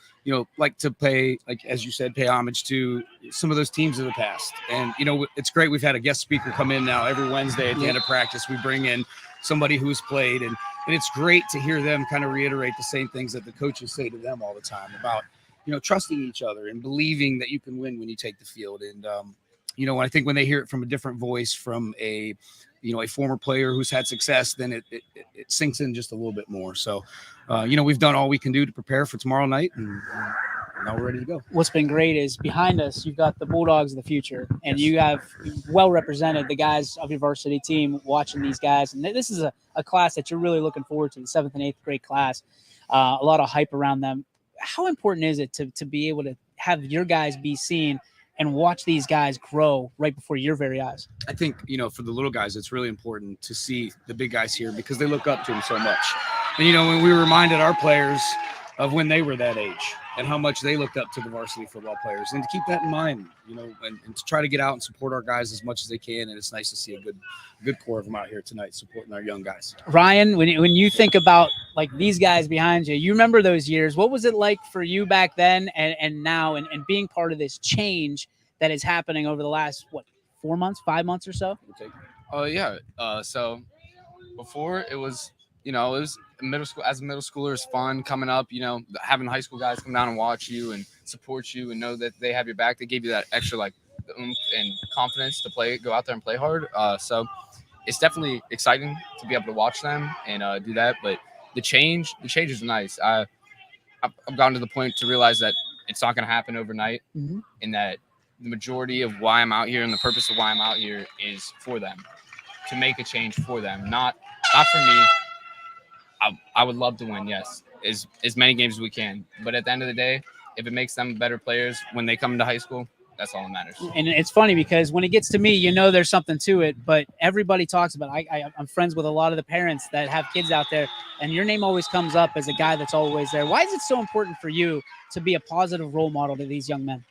like to pay, like, as you said, pay homage to some of those teams of the past. And, it's great. We've had a guest speaker come in now every Wednesday at the end of practice. We bring in somebody who's played, and it's great to hear them kind of reiterate the same things that the coaches say to them all the time about, trusting each other and believing that you can win when you take the field. And, I think when they hear it from a different voice from a former player who's had success, then it sinks in just a little bit more. So, we've done all we can do to prepare for tomorrow night, and now we're ready to go. What's been great is behind us, you've got the Bulldogs of the future, and you have well represented the guys of your varsity team watching these guys. And this is a class that you're really looking forward to, the 7th and 8th grade class. A lot of hype around them. How important is it to be able to have your guys be seen and watch these guys grow right before your very eyes? I think, for the little guys, it's really important to see the big guys here because they look up to them so much. And, when we reminded our players of when they were that age and how much they looked up to the varsity football players, and to keep that in mind, and to try to get out and support our guys as much as they can. And it's nice to see a good core of them out here tonight supporting our young guys. Ryan, when you think about like these guys behind you, you remember those years. What was it like for you back then and now, and being part of this change that is happening over the last, 4 months, 5 months or so? Oh, yeah. So before it was, it was middle school. As a middle schooler, it's fun coming up, having high school guys come down and watch you and support you and know that they have your back. They give you that extra oomph and confidence to go out there and play hard. So it's definitely exciting to be able to watch them and do that. But the change is nice. I've gotten to the point to realize that it's not going to happen overnight, and that the majority of why I'm out here and the purpose of why I'm out here is for them, to make a change for them, not for me. I would love to win, yes, as many games as we can. But at the end of the day, if it makes them better players when they come into high school, that's all that matters. And it's funny because when it gets to me, there's something to it, but everybody talks about it. I'm friends with a lot of the parents that have kids out there, and your name always comes up as a guy that's always there. Why is it so important for you to be a positive role model to these young men?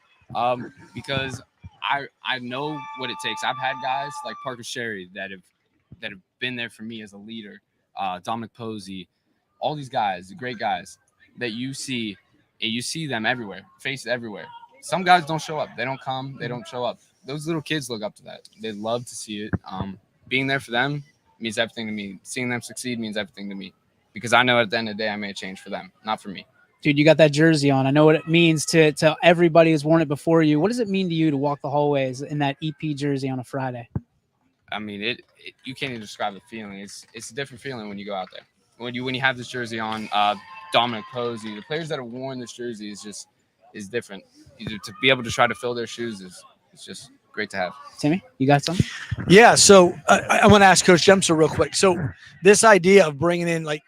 Because I know what it takes. I've had guys like Parker Sherry that have been there for me as a leader. Dominic Posey, all these guys, the great guys that you see them everywhere, faces everywhere. Some guys don't show up. They don't come. They don't show up. Those little kids look up to that. They love to see it. Being there for them means everything to me. Seeing them succeed means everything to me because I know at the end of the day I made a change for them, not for me. Dude, you got that jersey on. I know what it means to everybody who's worn it before you. What does it mean to you to walk the hallways in that EP jersey on a Friday? I mean, you can't even describe the feeling. It's a different feeling when you go out there. When you have this jersey on, Dominic Posey, the players that have worn this jersey is different. To be able to try to fill their shoes is just great to have. Timmy, you got something? Yeah. So I want to ask Coach Dempster real quick. So this idea of bringing in like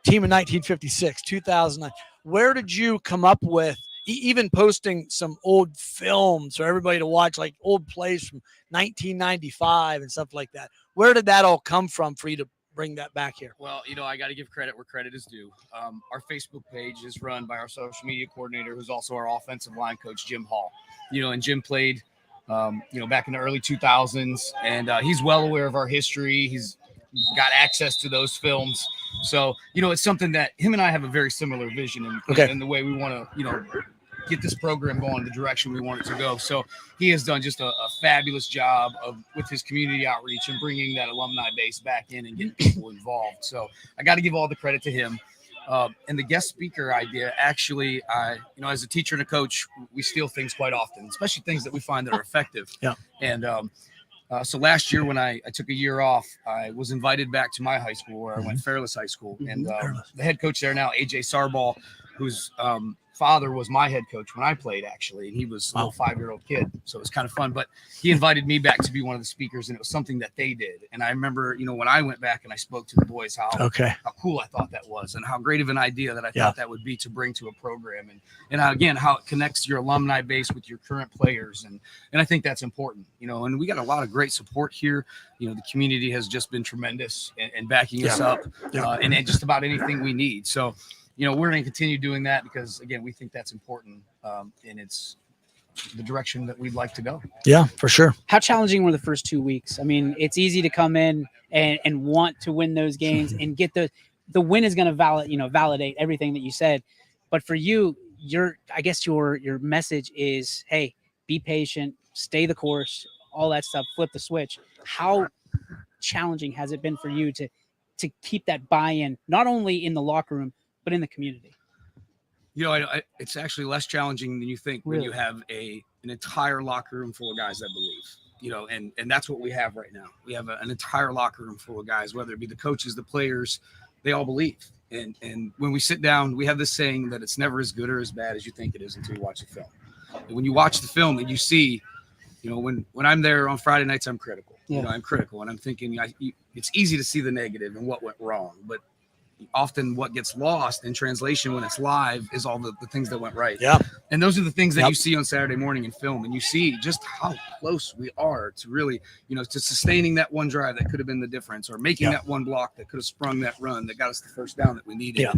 team in 1956, 2009, where did you come up with even posting some old films for everybody to watch, like old plays from 1995 and stuff like that? Where did that all come from for you to bring that back here? Well, I got to give credit where credit is due. Our Facebook page is run by our social media coordinator, who's also our offensive line coach, Jim Hall. And Jim played, back in the early 2000s, and he's well aware of our history. He's got access to those films. So, it's something that him and I have a very similar vision in the way we want to, get this program going the direction we want it to go. So he has done just a fabulous job with his community outreach and bringing that alumni base back in and getting people involved. So I got to give all the credit to him. And the guest speaker idea, actually, as a teacher and a coach, we steal things quite often, especially things that we find that are effective. Yeah. And so last year when I took a year off, I was invited back to my high school where I went, Fairless High School. And the head coach there now, AJ Sarball, whose father was my head coach when I played, actually, and he was a little 5-year-old kid, so it was kind of fun. But he invited me back to be one of the speakers, and it was something that they did. And I remember, when I went back and I spoke to the boys, how cool I thought that was, and how great of an idea that I thought that would be to bring to a program, and again, how it connects your alumni base with your current players, and I think that's important, and we got a lot of great support here. The community has just been tremendous and backing us up, and just about anything we need. So, we're going to continue doing that because, again, we think that's important, and it's the direction that we'd like to go. Yeah, for sure. How challenging were the first 2 weeks? I mean, it's easy to come in and want to win those games and get the win is going to validate everything that you said. But for you, your message is, hey, be patient, stay the course, all that stuff, flip the switch. How challenging has it been for you to keep that buy-in, not only in the locker room, but in the community? It's actually less challenging than you think when you have an entire locker room full of guys that believe, and that's what we have right now. We have an entire locker room full of guys, whether it be the coaches, the players, they all believe. And when we sit down, we have this saying that it's never as good or as bad as you think it is until you watch the film. And when you watch the film and you see, when I'm there on Friday nights, I'm critical. I'm critical, and I'm thinking it's easy to see the negative and what went wrong, but often what gets lost in translation when it's live is all the things that went right. Yeah. And those are the things that you see on Saturday morning in film, and you see just how close we are to really, to sustaining that one drive that could have been the difference, or making that one block that could have sprung that run that got us the first down that we needed. Yeah.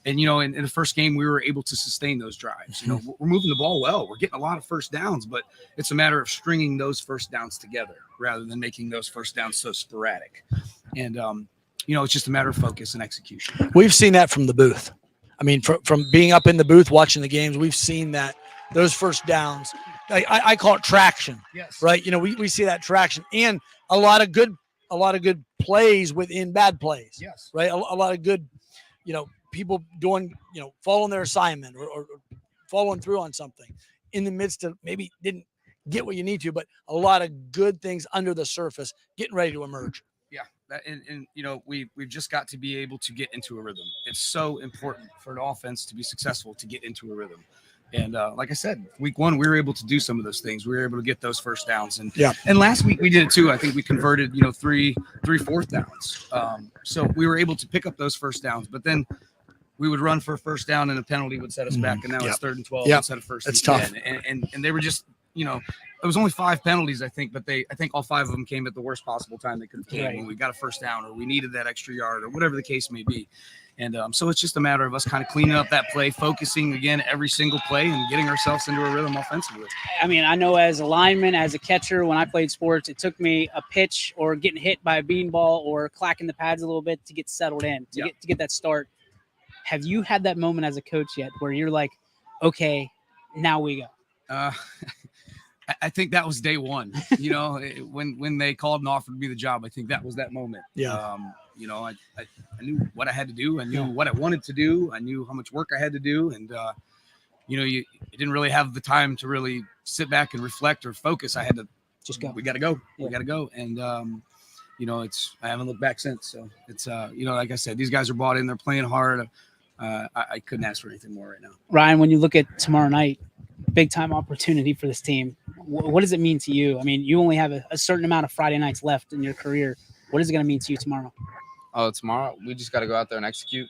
And in the first game, we were able to sustain those drives. We're moving the ball well. We're getting a lot of first downs, but it's a matter of stringing those first downs together rather than making those first downs so sporadic. And, it's just a matter of focus and execution. We've seen that from the booth. I mean, from being up in the booth watching the games, we've seen that those first downs. I call it traction. Yes. Right. We see that traction and a lot of good plays within bad plays. Yes. Right. A lot of good, people doing, following their assignment or following through on something in the midst of maybe didn't get what you need to, but a lot of good things under the surface getting ready to emerge. Yeah. We've just got to be able to get into a rhythm. It's so important for an offense to be successful to get into a rhythm. And like I said, week one, we were able to do some of those things. We were able to get those first downs. And last week we did it too. I think we converted, three fourth downs. So we were able to pick up those first downs, but then we would run for a first down and a penalty would set us back. And now it's 3rd and 12 instead of 1st That's and tough. 10. And they were just, it was only 5 penalties, I think, but I think all 5 of them came at the worst possible time they could have came when we got a first down or we needed that extra yard or whatever the case may be. And so it's just a matter of us kind of cleaning up that play, focusing again every single play and getting ourselves into a rhythm offensively. I mean, I know as a lineman, as a catcher, when I played sports, it took me a pitch or getting hit by a beanball or clacking the pads a little bit to get settled in, to get that start. Have you had that moment as a coach yet where you're like, okay, now we go? I think that was day one, when they called and offered me the job. I think that was that moment. Yeah. I knew what I had to do. I knew what I wanted to do. I knew how much work I had to do. And, you didn't really have the time to really sit back and reflect or focus. I had to just go. We got to go. Yeah. We got to go. And, I haven't looked back since. So it's, like I said, these guys are bought in. They're playing hard. I couldn't ask for anything more right now. Ryan, when you look at tomorrow night, big time opportunity for this team. What does it mean to you? I mean, you only have a certain amount of Friday nights left in your career. What is it going to mean to you tomorrow? Tomorrow, we just got to go out there and execute,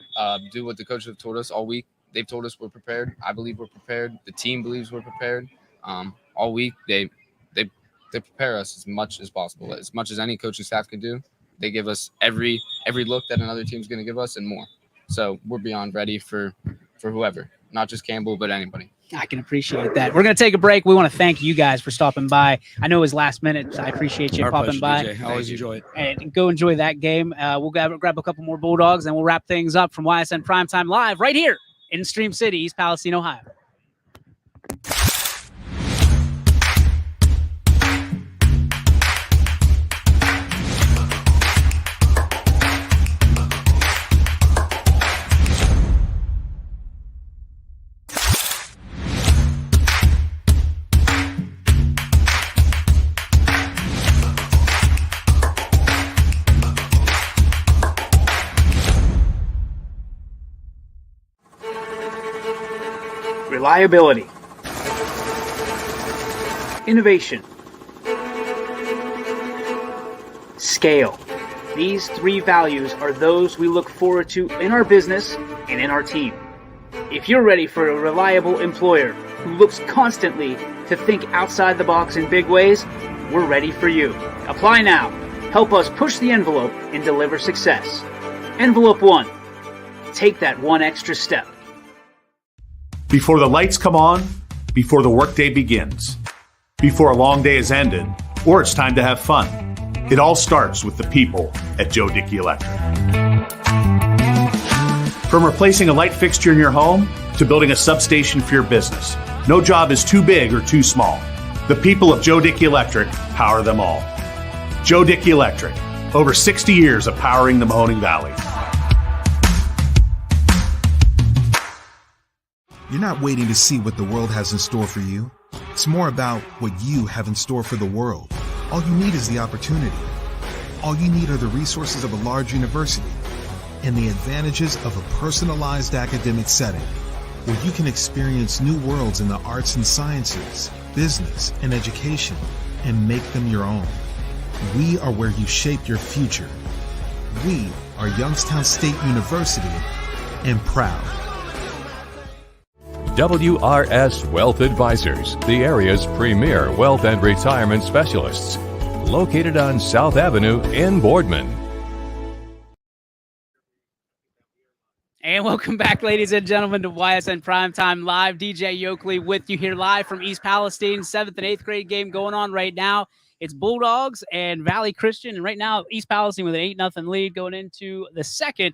do what the coaches have told us all week. They've told us we're prepared. I believe we're prepared. The team believes we're prepared. All week, they prepare us as much as possible, as much as any coaching staff can do. They give us every look that another team's going to give us and more. So we're beyond ready for whoever, not just Campbell, but anybody. I can appreciate that. We're going to take a break. We want to thank you guys for stopping by. I know it was last minute. I appreciate you popping by. DJ. I always enjoy it. And go enjoy that game. We'll grab a couple more Bulldogs, and we'll wrap things up from YSN Primetime Live right here in Stream City, East Palestine, Ohio. reliability, innovation, scale. These 3 values are those we look forward to in our business and in our team. If you're ready for a reliable employer who looks constantly to think outside the box in big ways, we're ready for you. Apply now. Help us push the envelope and deliver success. Envelope 1. Take that one extra step. Before the lights come on, before the workday begins, before a long day is ended, or it's time to have fun. It all starts with the people at Joe Dickey Electric. From replacing a light fixture in your home to building a substation for your business, no job is too big or too small. The people of Joe Dickey Electric power them all. Joe Dickey Electric, over 60 years of powering the Mahoning Valley. You're not waiting to see what the world has in store for you. It's more about what you have in store for the world. All you need is the opportunity. All you need are the resources of a large university and the advantages of a personalized academic setting where you can experience new worlds in the arts and sciences, business, and education and make them your own. We are where you shape your future. We are Youngstown State University and proud. WRS Wealth Advisors, the area's premier wealth and retirement specialists. Located on South Avenue in Boardman. And welcome back, ladies and gentlemen, to YSN Primetime Live. DJ Yokley with you here live from East Palestine. 7th and 8th grade game going on right now. It's Bulldogs and Valley Christian. And right now, East Palestine with an 8-0 lead going into the second.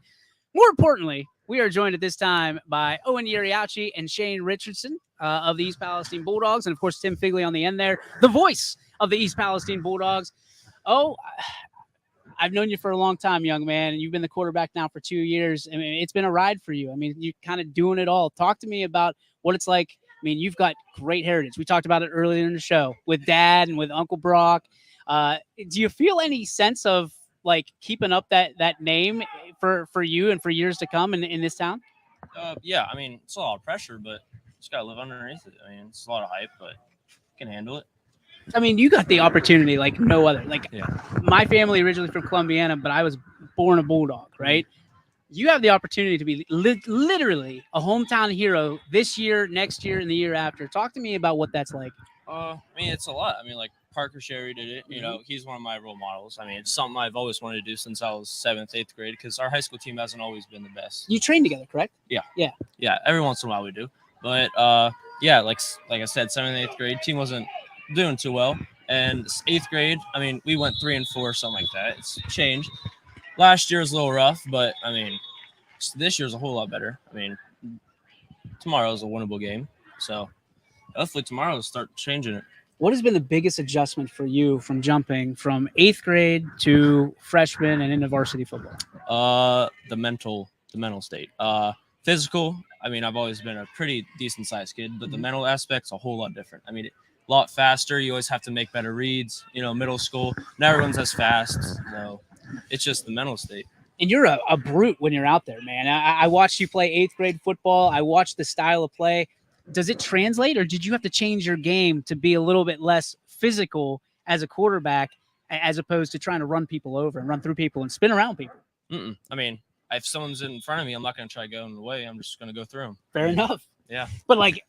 More importantly, we are joined at this time by Owen Yeriachi and Shane Richardson of the East Palestine Bulldogs. And, of course, Tim Figley on the end there, the voice of the East Palestine Bulldogs. Oh, I've known you for a long time, young man, and you've been the quarterback now for 2 years. I mean, it's been a ride for you. I mean, you're kind of doing it all. Talk to me about what it's like. I mean, you've got great heritage. We talked about it earlier in the show with Dad and with Uncle Brock. Do you feel any sense of, like, keeping up that name for you and for years to come in this town? Yeah, I mean, it's a lot of pressure, but just got to live underneath it. I mean, it's a lot of hype, but can handle it. I mean, you got the opportunity like no other. Like, my family originally from Columbiana, but I was born a Bulldog, right? You have the opportunity to be literally a hometown hero this year, next year, and the year after. Talk to me about what that's like. I mean, it's a lot. I mean, like Parker Sherry did it. You know, he's one of my role models. I mean, it's something I've always wanted to do since I was 7th, 8th grade because our high school team hasn't always been the best. You train together, correct? Yeah. Yeah. Every once in a while we do. But, yeah, like I said, 7th, 8th grade, team wasn't doing too well. And 8th grade, I mean, we went 3-4, something like that. It's changed. Last year was a little rough, but, I mean, this year's a whole lot better. I mean, tomorrow's a winnable game. So hopefully tomorrow we'll start changing it. What has been the biggest adjustment for you from jumping from 8th grade to freshman and into varsity football? The mental state. Physical, I mean, I've always been a pretty decent sized kid, but the mental aspect's a whole lot different. I mean, a lot faster. You always have to make better reads. You know, middle school, not everyone's as fast. So it's just the mental state. And you're a brute when you're out there, man. I watched you play 8th grade football. I watched the style of play. Does it translate, or did you have to change your game to be a little bit less physical as a quarterback as opposed to trying to run people over and run through people and spin around people? I mean, if someone's in front of me, I'm not going to try going away. I'm just going to go through them. Fair enough. Yeah. But, like,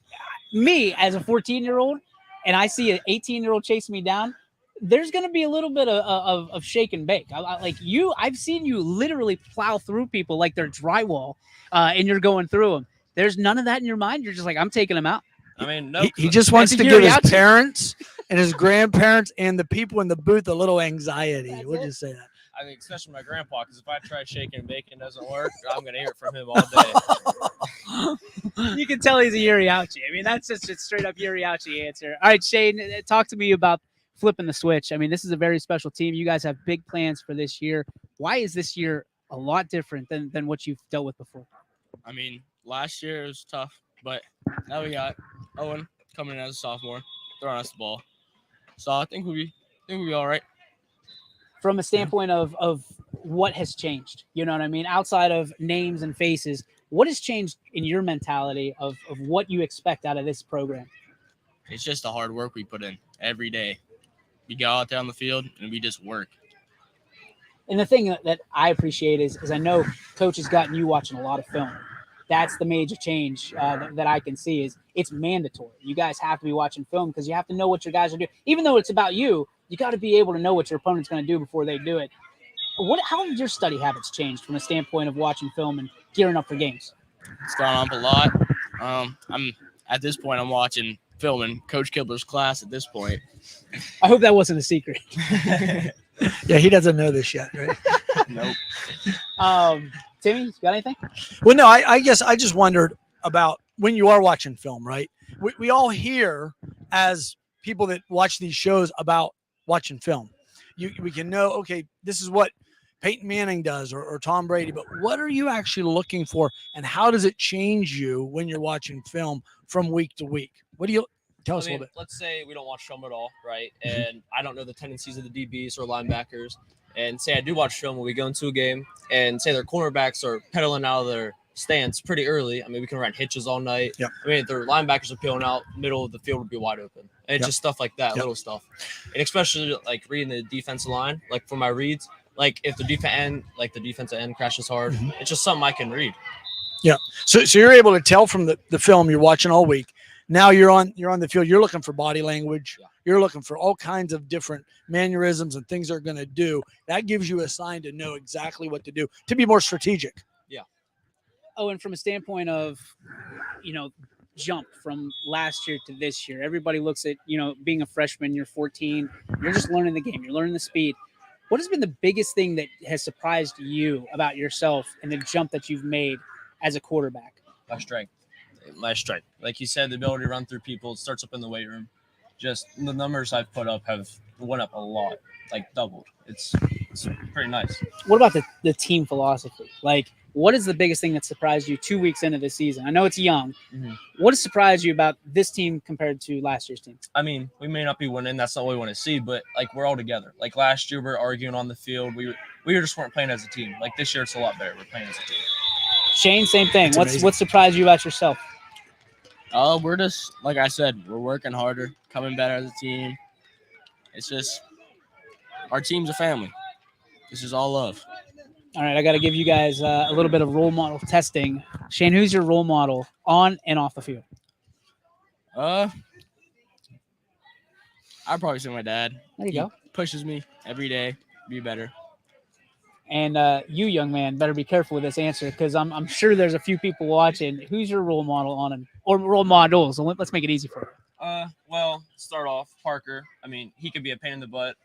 me as a 14-year-old, and I see an 18-year-old chasing me down, there's going to be a little bit of shake and bake. I've seen you literally plow through people like they're drywall, and you're going through them. There's none of that in your mind. You're just like, I'm taking them out. I mean, no. He just wants to give his parents and his grandparents and the people in the booth a little anxiety. We'll just say that. I mean, especially my grandpa, because if I try shaking and baking doesn't work, I'm going to hear it from him all day. You can tell he's a Yeriachi. I mean, that's just a straight up Yeriachi answer. All right, Shane, talk to me about flipping the switch. I mean, this is a very special team. You guys have big plans for this year. Why is this year a lot different than what you've dealt with before? I mean, last year it was tough, but now we got Owen coming in as a sophomore, throwing us the ball. So I think we'll be all right. From a standpoint of what has changed, you know what I mean? Outside of names and faces, What has changed in your mentality of what you expect out of this program? It's just the hard work we put in every day. We go out there on the field and we just work. And the thing that I appreciate is I know Coach has gotten you watching a lot of film. That's the major change that I can see is it's mandatory. You guys have to be watching film because you have to know what your guys are doing. Even though it's about you, you got to be able to know what your opponent's going to do before they do it. How have your study habits changed from a standpoint of watching film and gearing up for games? It's gone up a lot. At this point, I'm watching film in Coach Kibler's class at this point. I hope that wasn't a secret. Yeah, he doesn't know this yet, right? Nope. Timmy, you got anything? Well, no, I guess I just wondered about when you are watching film, right? We all hear as people that watch these shows about watching film. We can know, okay, this is what Peyton Manning does or Tom Brady, but what are you actually looking for and how does it change you when you're watching film from week to week? What do you tell us a little bit? Let's say we don't watch film at all, right? And I don't know the tendencies of the DBs or linebackers. And say I do watch film when we go into a game and say their cornerbacks are pedaling out of their stance pretty early. I mean, we can run hitches all night. Yep. I mean, if their linebackers are peeling out, middle of the field would be wide open. And it's just stuff like that, little stuff. And especially like reading the defensive line, like for my reads, like if the defensive end crashes hard, it's just something I can read. Yeah. So you're able to tell from the film you're watching all week. Now you're on the field. You're looking for body language. Yeah. You're looking for all kinds of different mannerisms and things they're going to do. That gives you a sign to know exactly what to do, to be more strategic. Yeah. Oh, and from a standpoint of, jump from last year to this year, everybody looks at, being a freshman, you're 14, you're just learning the game, you're learning the speed. What has been the biggest thing that has surprised you about yourself and the jump that you've made as a quarterback? My strength. Like you said, the ability to run through people, it starts up in the weight room. Just the numbers I've put up have went up a lot, like doubled. It's pretty nice. What about the team philosophy? Like, what is the biggest thing that surprised you 2 weeks into the season? I know it's young. What has surprised you about this team compared to last year's team? I mean, we may not be winning. That's not what we want to see, but like we're all together. Like last year, we were arguing on the field. We just weren't playing as a team. Like this year, it's a lot better. We're playing as a team. Shane, same thing. What surprised you about yourself? We're just, like I said, we're working harder, coming better as a team. It's just, our team's a family. This is all love. All right, I got to give you guys a little bit of role model testing. Shane, who's your role model on and off the field? I'd probably say my dad. There you go. Pushes me every day, be better. And you, young man, better be careful with this answer because I'm sure there's a few people watching. Who's your role model or role models? So let's make it easy for you. Well, start off Parker. I mean, he could be a pain in the butt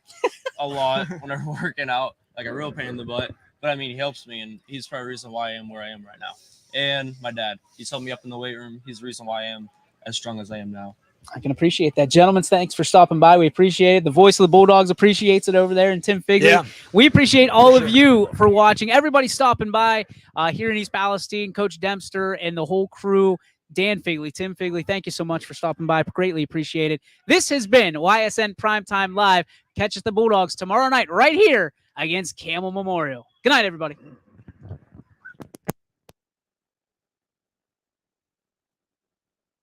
a lot whenever we're working out, like a real pain in the butt. But I mean, he helps me, and he's probably the reason why I am where I am right now. And my dad, he's helped me up in the weight room. He's the reason why I am as strong as I am now. I can appreciate that. Gentlemen, thanks for stopping by. We appreciate it. The voice of the Bulldogs appreciates it over there, and Tim Figley. Yeah. We appreciate all of you for watching. Everybody stopping by here in East Palestine, Coach Dempster and the whole crew. Dan Figley, Tim Figley, thank you so much for stopping by. Greatly appreciate it. This has been Ysn Primetime Live. Catch us the Bulldogs tomorrow night right here against Camel Memorial. Good night, everybody.